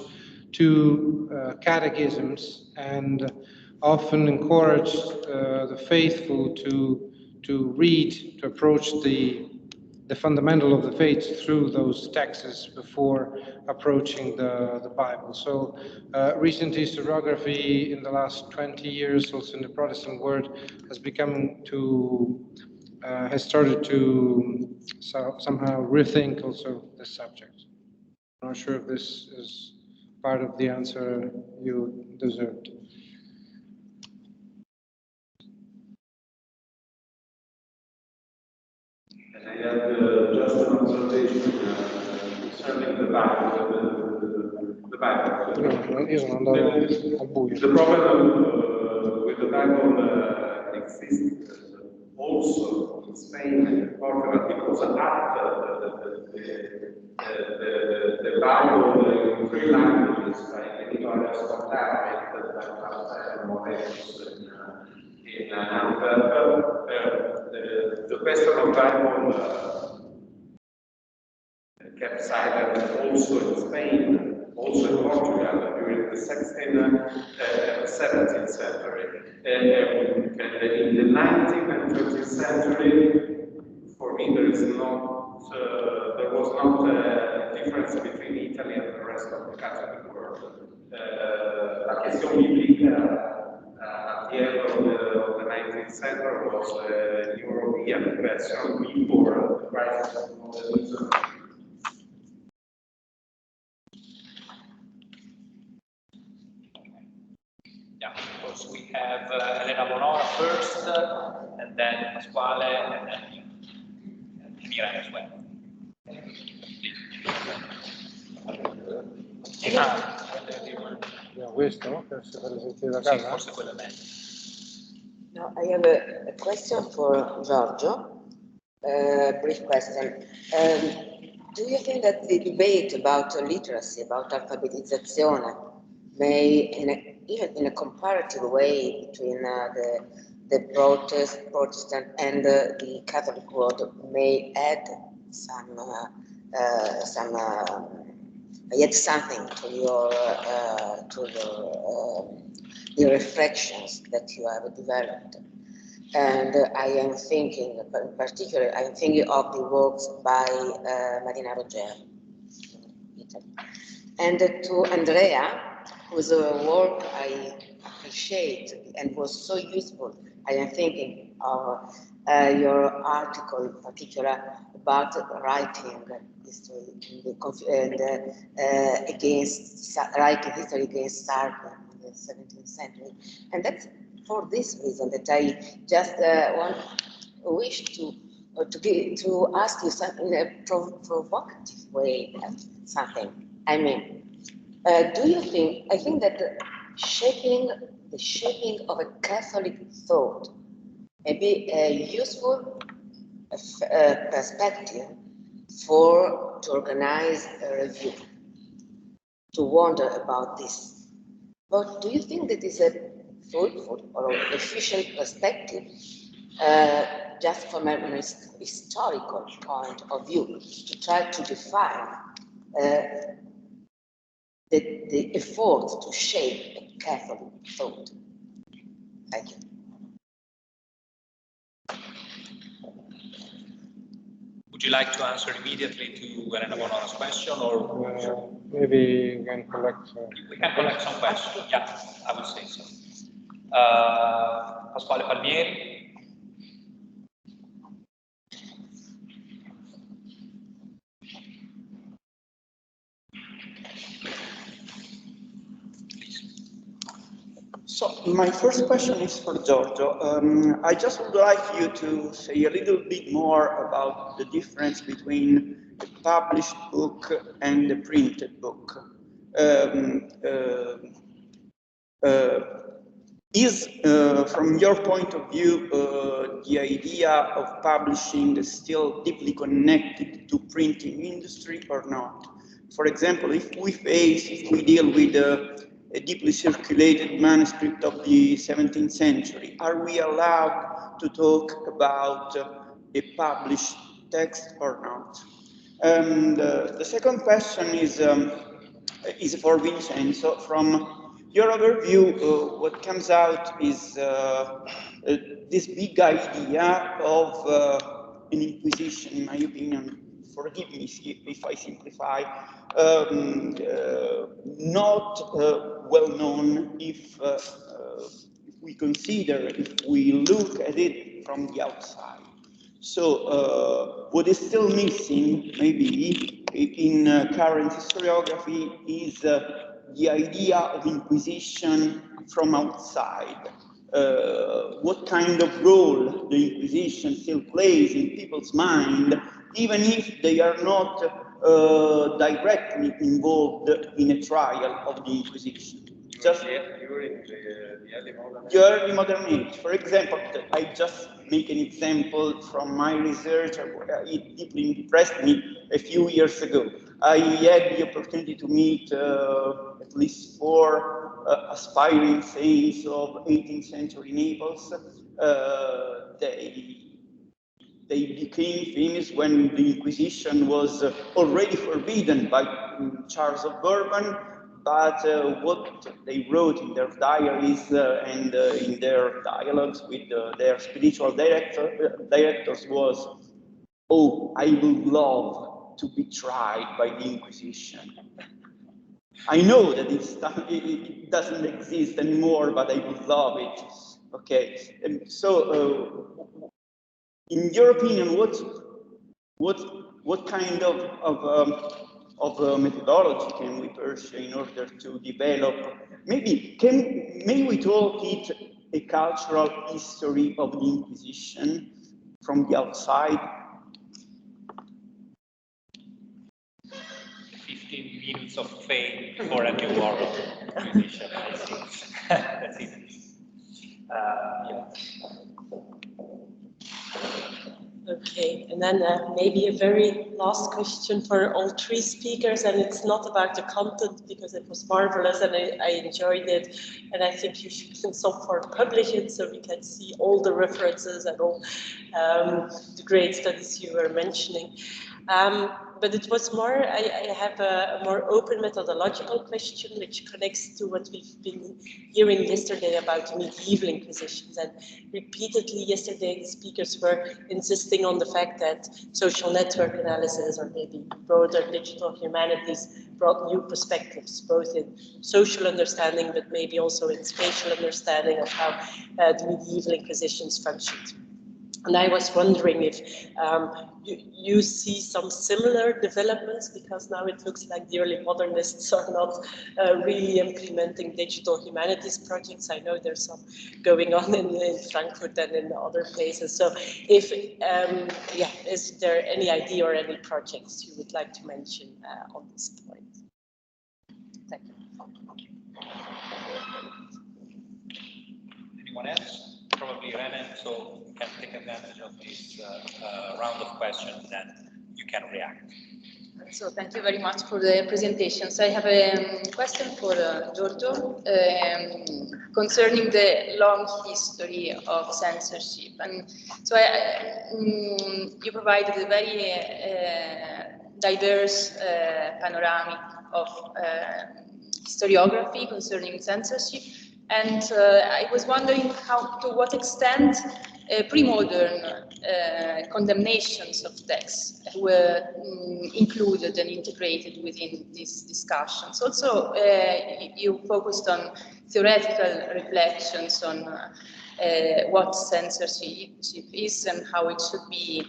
2 catechisms and often encouraged the faithful to read, to approach the fundamental of the faith through those texts before approaching the Bible. So recent historiography in the last 20 years, also in the Protestant world, has started to somehow rethink also this subject. I'm not sure if this is part of the answer you deserved. And I have just an observation concerning the Bible. The Bible. Io sono andato al buio. The problem with the Bible exists also in Spain and in Portugal, because after the Bible in 3 languages, like Inquire, Storia, and Morelos in Antwerp. The question of Bible kept silent also in Spain, also in Portugal during the 16th and 17th century. And in the 19th and 20th century, for me, there was not a difference between Italy and the rest of the Catholic world. La question biblique at the end of the 19th century was a European question before the crisis of modernism. Yeah, of course, we have Elena Bonora first, and then Pasquale, and then Mira as well. Questo per sentire da casa? Forse quello è meglio. No, I have a question for Giorgio. Brief question. Do you think that the debate about literacy, about alphabetization, may, even in a comparative way between the Protestant and the Catholic world, may add something to the reflections that you have developed? And I am thinking, in particular, I'm thinking of the works by Marina Rogeri in Italy. And to Andrea, whose work I appreciate and was so useful, I am thinking of your article, in particular, about writing history and against writing history against Sartre in the 17th century. And that's for this reason that I just wish to ask you something in a provocative way, something. I mean, do you think? I think that the shaping of a Catholic thought may be a useful perspective to organize a review, to wonder about this. But do you think that is a fruitful or efficient perspective, just from a historical point of view, to try to define the effort to shape a Catholic thought? Thank you. Would you like to answer immediately to Elena Bonora's question, or Maybe we can collect. we can collect some questions? Yeah, I would say so. Pasquale Palmieri. So my first question is for Giorgio. I just would like you to say a little bit more about the difference between the published book and the printed book. Is, from your point of view, the idea of publishing still deeply connected to printing industry or not? For example, if we deal with a deeply circulated manuscript of the 17th century, are we allowed to talk about a published text or not? And the second question is for Vincenzo. From your overview, what comes out is this big idea of an Inquisition, in my opinion. Forgive me if I simplify, not well known if we look at it from the outside. So what is still missing, maybe, in current historiography is the idea of Inquisition from outside. What kind of role the Inquisition still plays in people's mind, even if they are not directly involved in a trial of the Inquisition. Just during the early modern age. For example, I just make an example from my research. It deeply impressed me a few years ago. I had the opportunity to meet at least 4 aspiring saints of 18th century Naples. They became famous when the Inquisition was already forbidden by Charles of Bourbon, but what they wrote in their diaries and in their dialogues with their spiritual directors was, "Oh, I would love to be tried by the Inquisition. I know that it doesn't exist anymore, but I would love it." Okay, and so in your opinion, what kind of methodology can we pursue in order to develop? May we talk it a cultural history of the Inquisition from the outside? 15 minutes of fame for a new oral Inquisition, I think. That's it. Yeah. Okay, and then maybe a very last question for all three speakers, and it's not about the content because it was marvelous and I enjoyed it, and I think you should in some form publish it so we can see all the references and all the great studies you were mentioning. But it was more, I have a more open methodological question which connects to what we've been hearing yesterday about medieval inquisitions. And repeatedly yesterday the speakers were insisting on the fact that social network analysis or maybe broader digital humanities brought new perspectives, both in social understanding but maybe also in spatial understanding of how the medieval inquisitions functioned. And I was wondering if you see some similar developments, because now it looks like the early modernists are not really implementing digital humanities projects. I know there's some going on in Frankfurt and in other places. So if, is there any idea or any projects you would like to mention on this point? Thank you. Anyone else? Probably Renan, so you can take advantage of this round of questions, then you can react. So thank you very much for the presentation. So I have a question for Giorgio concerning the long history of censorship. And so you provided a very diverse panoramic of historiography concerning censorship. And I was wondering to what extent pre-modern condemnations of texts were included and integrated within these discussions. Also, you focused on theoretical reflections on what censorship is and how it should be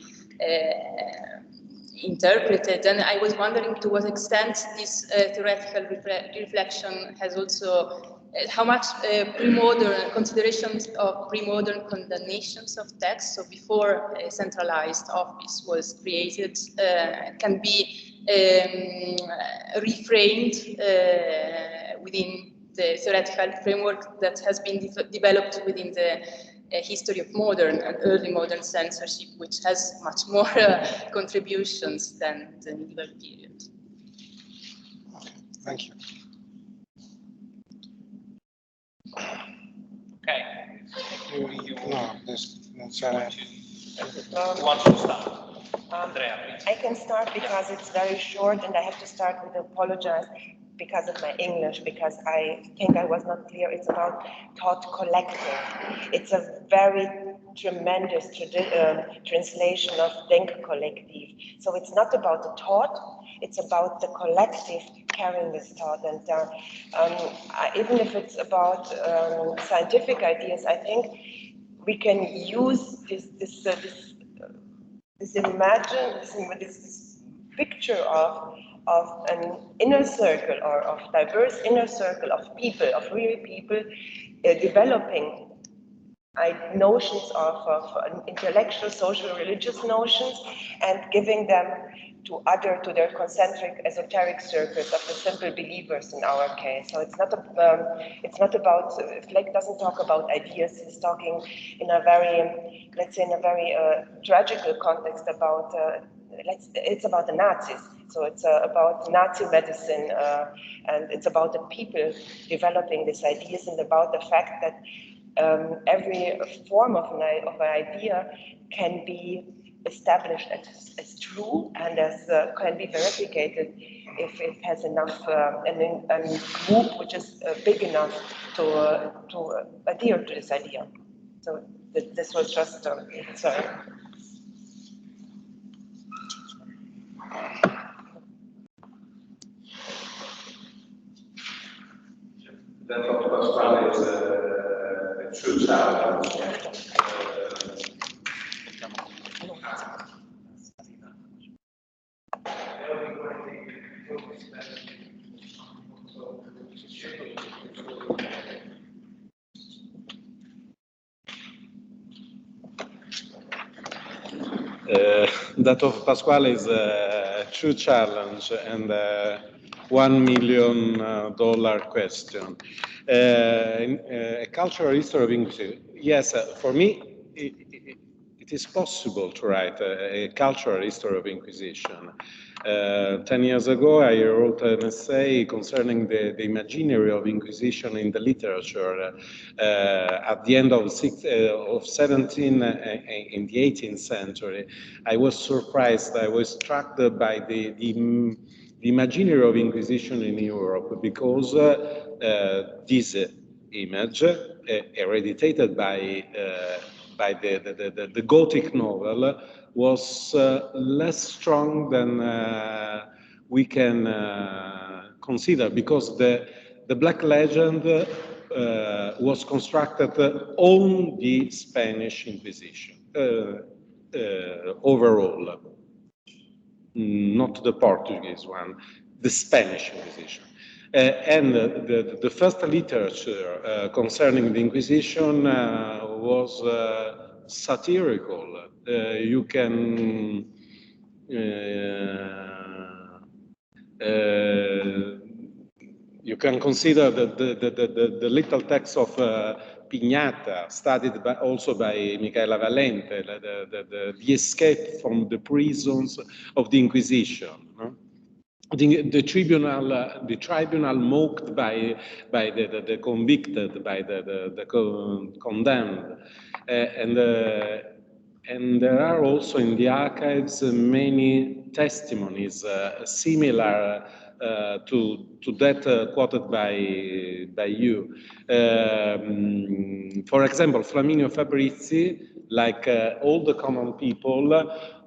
interpreted. And I was wondering to what extent this theoretical reflection has also how much pre-modern considerations of pre-modern condemnations of text, so before a centralized office was created, can be reframed within the theoretical framework that has been developed within the history of modern and early modern censorship, which has much more contributions than the medieval period. Thank you. Okay. No, Who wants to start? Andreea, please. I can start because it's very short, and I have to start with apologize because of my English, because I think I was not clear. It's about thought collective. It's a very tremendous translation of Denk collective. So it's not about the thought, it's about the collective carrying this thought. And even if it's about scientific ideas, I think we can use this picture of an inner circle or of diverse inner circle of people, of real people, developing notions of intellectual, social, religious notions, and giving them to their concentric esoteric circles of the simple believers in our case. So it's not about, Fleck doesn't talk about ideas, he's talking in a very, let's say in a very tragical context about it's about the Nazis. So it's about Nazi medicine, and it's about the people developing these ideas, and about the fact that every form of an idea can be established as true and as can be verificated if it has enough a group which is big enough to adhere to this idea. So this was just sorry. That first one is a true challenge. That of Pasquale is a true challenge and a $1 million question. A cultural history of English. Yes, for me, it is possible to write a cultural history of Inquisition. 10 years ago, I wrote an essay concerning the imaginary of Inquisition in the literature at the end of 17 in the 18th century. I was surprised, I was struck by the imaginary of Inquisition in Europe, because this image, hereditated by the Gothic novel, was less strong than we can consider, because the Black Legend was constructed on the Spanish Inquisition overall, not the Portuguese one, the Spanish Inquisition. And the first literature concerning the Inquisition was satirical. You can consider the little text of Pignata, studied also by Michaela Valente, the escape from the prisons of the Inquisition. No? The tribunal mocked by the convicted, by the condemned, and there are also in the archives many testimonies similar to that quoted by you. For example, Flaminio Fabrizi, like all the common people,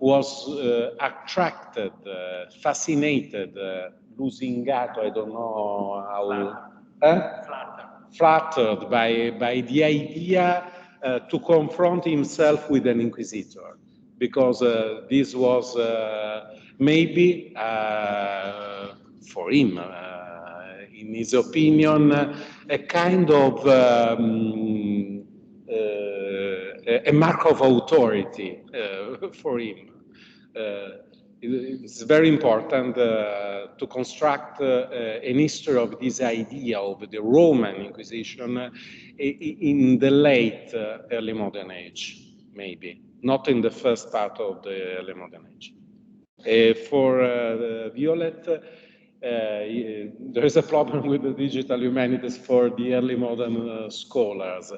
was attracted, fascinated, lusingato, I don't know how, flattered by the idea to confront himself with an inquisitor, because this was maybe for him, in his opinion, a kind of a mark of authority for him. It's very important to construct an history of this idea of the Roman Inquisition in the late early modern age, maybe, not in the first part of the early modern age. For Violet, there is a problem with the digital humanities for the early modern scholars.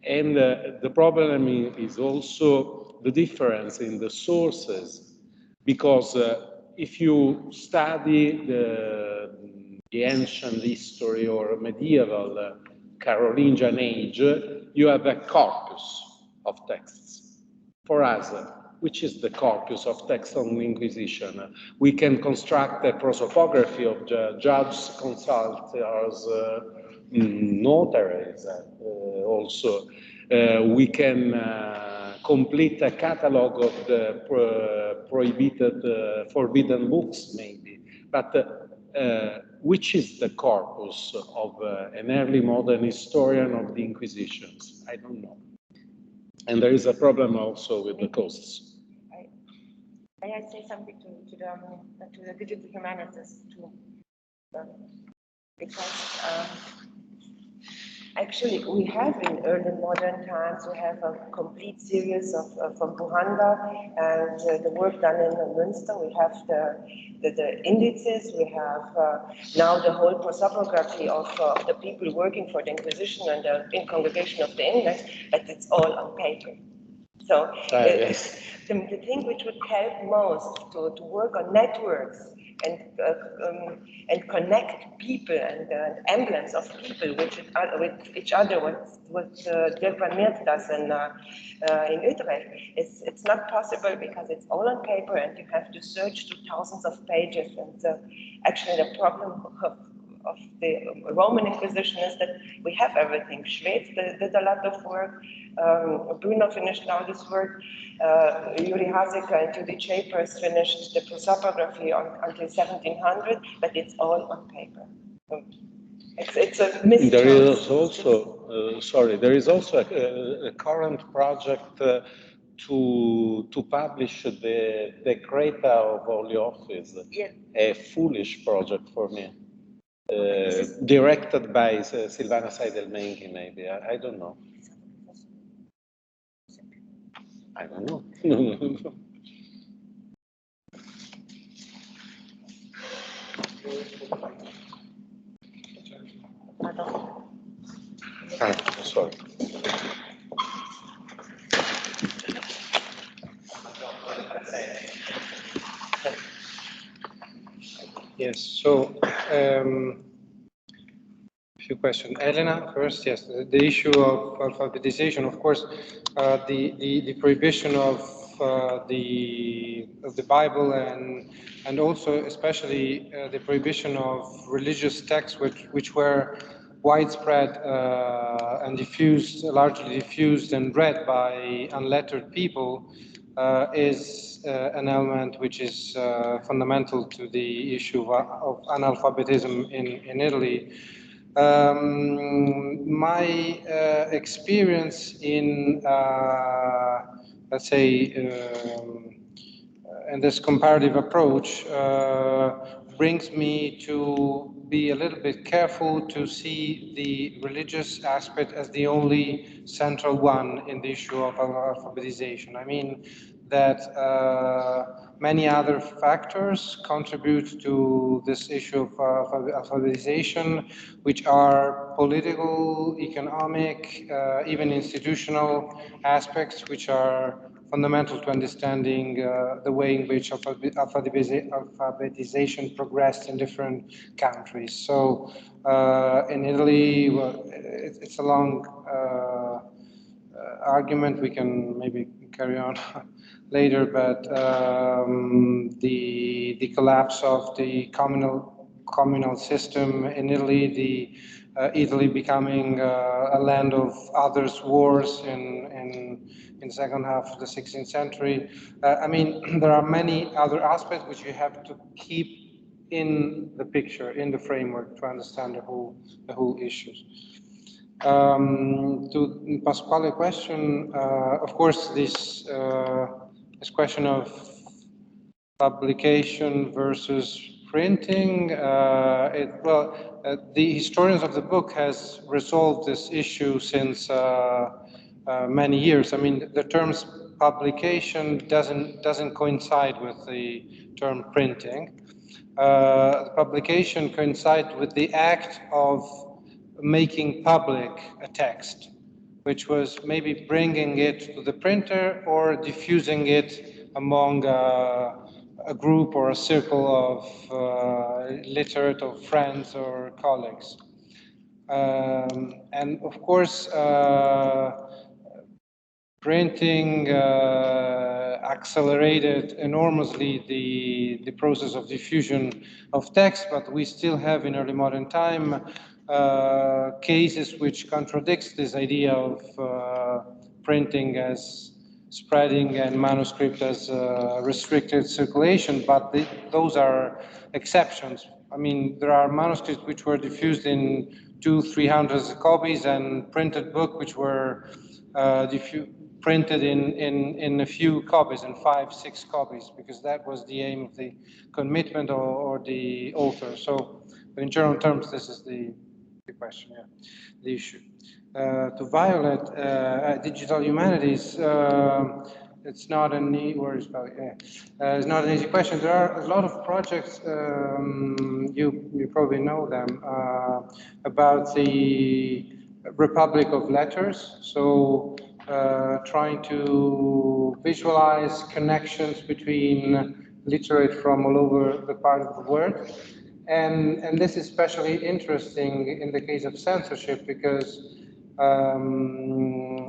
And the problem is also the difference in the sources, because if you study the ancient history or medieval Carolingian age, you have a corpus of texts. For us, which is the corpus of texts on the Inquisition? We can construct a prosopography of judges, consultors, notaries also. We can complete a catalog of the forbidden books, maybe. But which is the corpus of an early modern historian of the Inquisitions? I don't know. And there is a problem also with the costs. May I say something to the digital humanities too? Because Actually, we have in early modern times, we have a complete series of from Buhanda and the work done in Münster. We have the indices, we have now the whole prosopography of the people working for the Inquisition and the congregation of the Index, but it's all on paper. So yes. the thing which would help most to work on networks and connect people and emblems of people with each other, what Dipartimento does in Utrecht, it's not possible because it's all on paper and you have to search through thousands of pages. And actually the problem of the Roman Inquisition is that we have everything. Schwed did a lot of work. Bruno finished now this work. Yuri Hazika and Judy Chapers finished the prosopography until 1700, but it's all on paper. It's a mischance. There is also, there is also a current project to publish the Decreta of Holy Office. Yeah. A foolish project for me. Directed by Silvana Seidelmenghi, maybe. I don't know. I don't know. Sorry. Yes, so few questions. Elena, first, yes, the issue of alphabetization, of course, the prohibition of the Bible and also especially the prohibition of religious texts which were widespread and diffused, largely diffused and read by unlettered people is an element which is fundamental to the issue of analphabetism in Italy. My experience in, let's say, in this comparative approach brings me to be a little bit careful to see the religious aspect as the only central one in the issue of alphabetization. I mean that many other factors contribute to this issue of alphabetization, which are political, economic, even institutional aspects, which are fundamental to understanding the way in which alphabetization progressed in different countries. So in Italy, well, it's a long argument. We can maybe carry on later, but the collapse of the communal system in Italy, Italy becoming a land of others' wars in the second half of the 16th century. I mean, there are many other aspects which you have to keep in the picture, in the framework, to understand the whole issues. To Pasquale's question, of course, this question of publication versus printing, the historians of the book has resolved this issue since many years. I mean, the terms publication doesn't coincide with the term printing. Publication coincides with the act of making public a text, which was maybe bringing it to the printer or diffusing it among a group or a circle of literate or friends or colleagues. And of course, printing accelerated enormously the process of diffusion of text, but we still have in early modern time cases which contradicts this idea of printing as spreading and manuscript as restricted circulation, but those are exceptions. I mean, there are manuscripts which were diffused in 200-300 copies and printed book which were printed in a few copies, in 5-6 copies, because that was the aim of the commitment or the author. So in general terms, this is the the question, yeah, the issue. To violate digital humanities, it's not an it's not an easy question. There are a lot of projects, you probably know them, about the Republic of Letters. So trying to visualize connections between literate from all over the part of the world. And this is especially interesting in the case of censorship because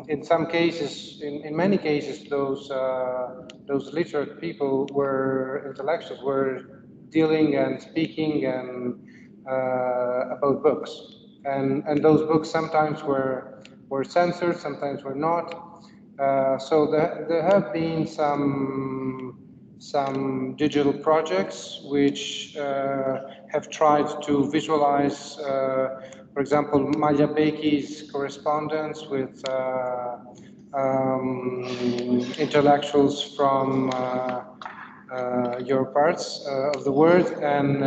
in some cases, in many cases, those literate people intellectuals were dealing and speaking and about books, and those books sometimes were censored, sometimes were not. So there have been some digital projects which have tried to visualize, for example, Maglia Beki's correspondence with intellectuals from your parts of the world, and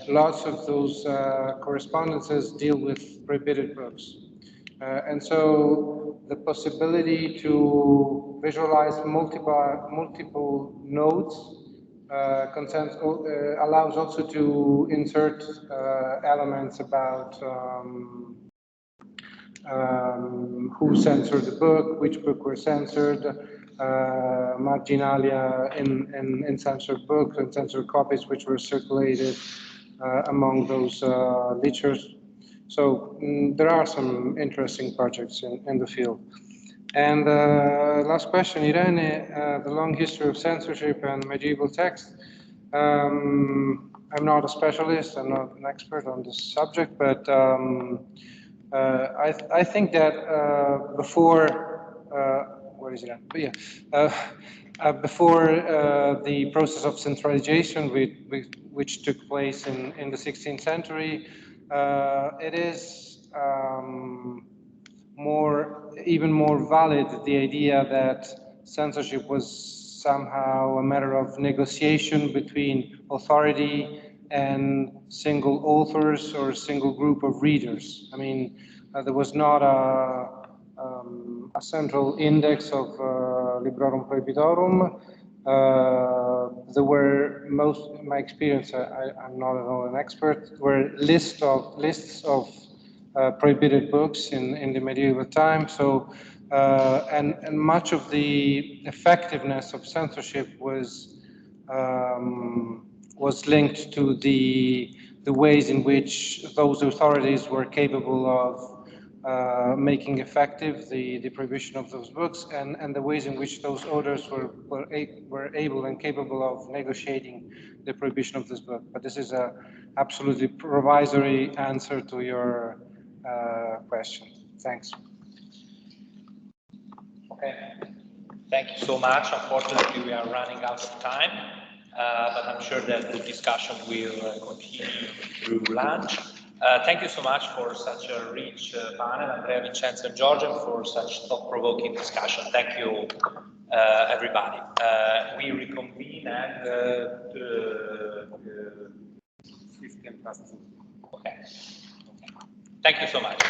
lots of those correspondences deal with prohibited books. And so the possibility to visualize multiple nodes allows also to insert elements about who censored the book, which book were censored, marginalia in censored books and censored copies which were circulated among those literatures. So there are some interesting projects in the field. And last question, Irene, the long history of censorship and medieval text. I'm not a specialist, I'm not an expert on this subject, but I think that before, where is it? Before the process of centralization which took place in the 16th century, it is even more valid, the idea that censorship was somehow a matter of negotiation between authority and single authors or a single group of readers. I mean, there was not a central index of Librorum Prohibitorum. There were in my experience, I'm not at all an expert, were lists of prohibited books in the medieval time. So, and much of the effectiveness of censorship was linked to the ways in which those authorities were capable of making effective the prohibition of those books, and the ways in which those authors were able and capable of negotiating the prohibition of this book. But this is a absolutely provisory answer to your question. Thanks. Okay. Thank you so much. Unfortunately, we are running out of time, but I'm sure that the discussion will continue through lunch. Thank you so much for such a rich panel, Andreea, Vincenzo, and Giorgio, for such thought-provoking discussion. Thank you, everybody. We reconvene at 15 past 2. Okay. Thank you so much.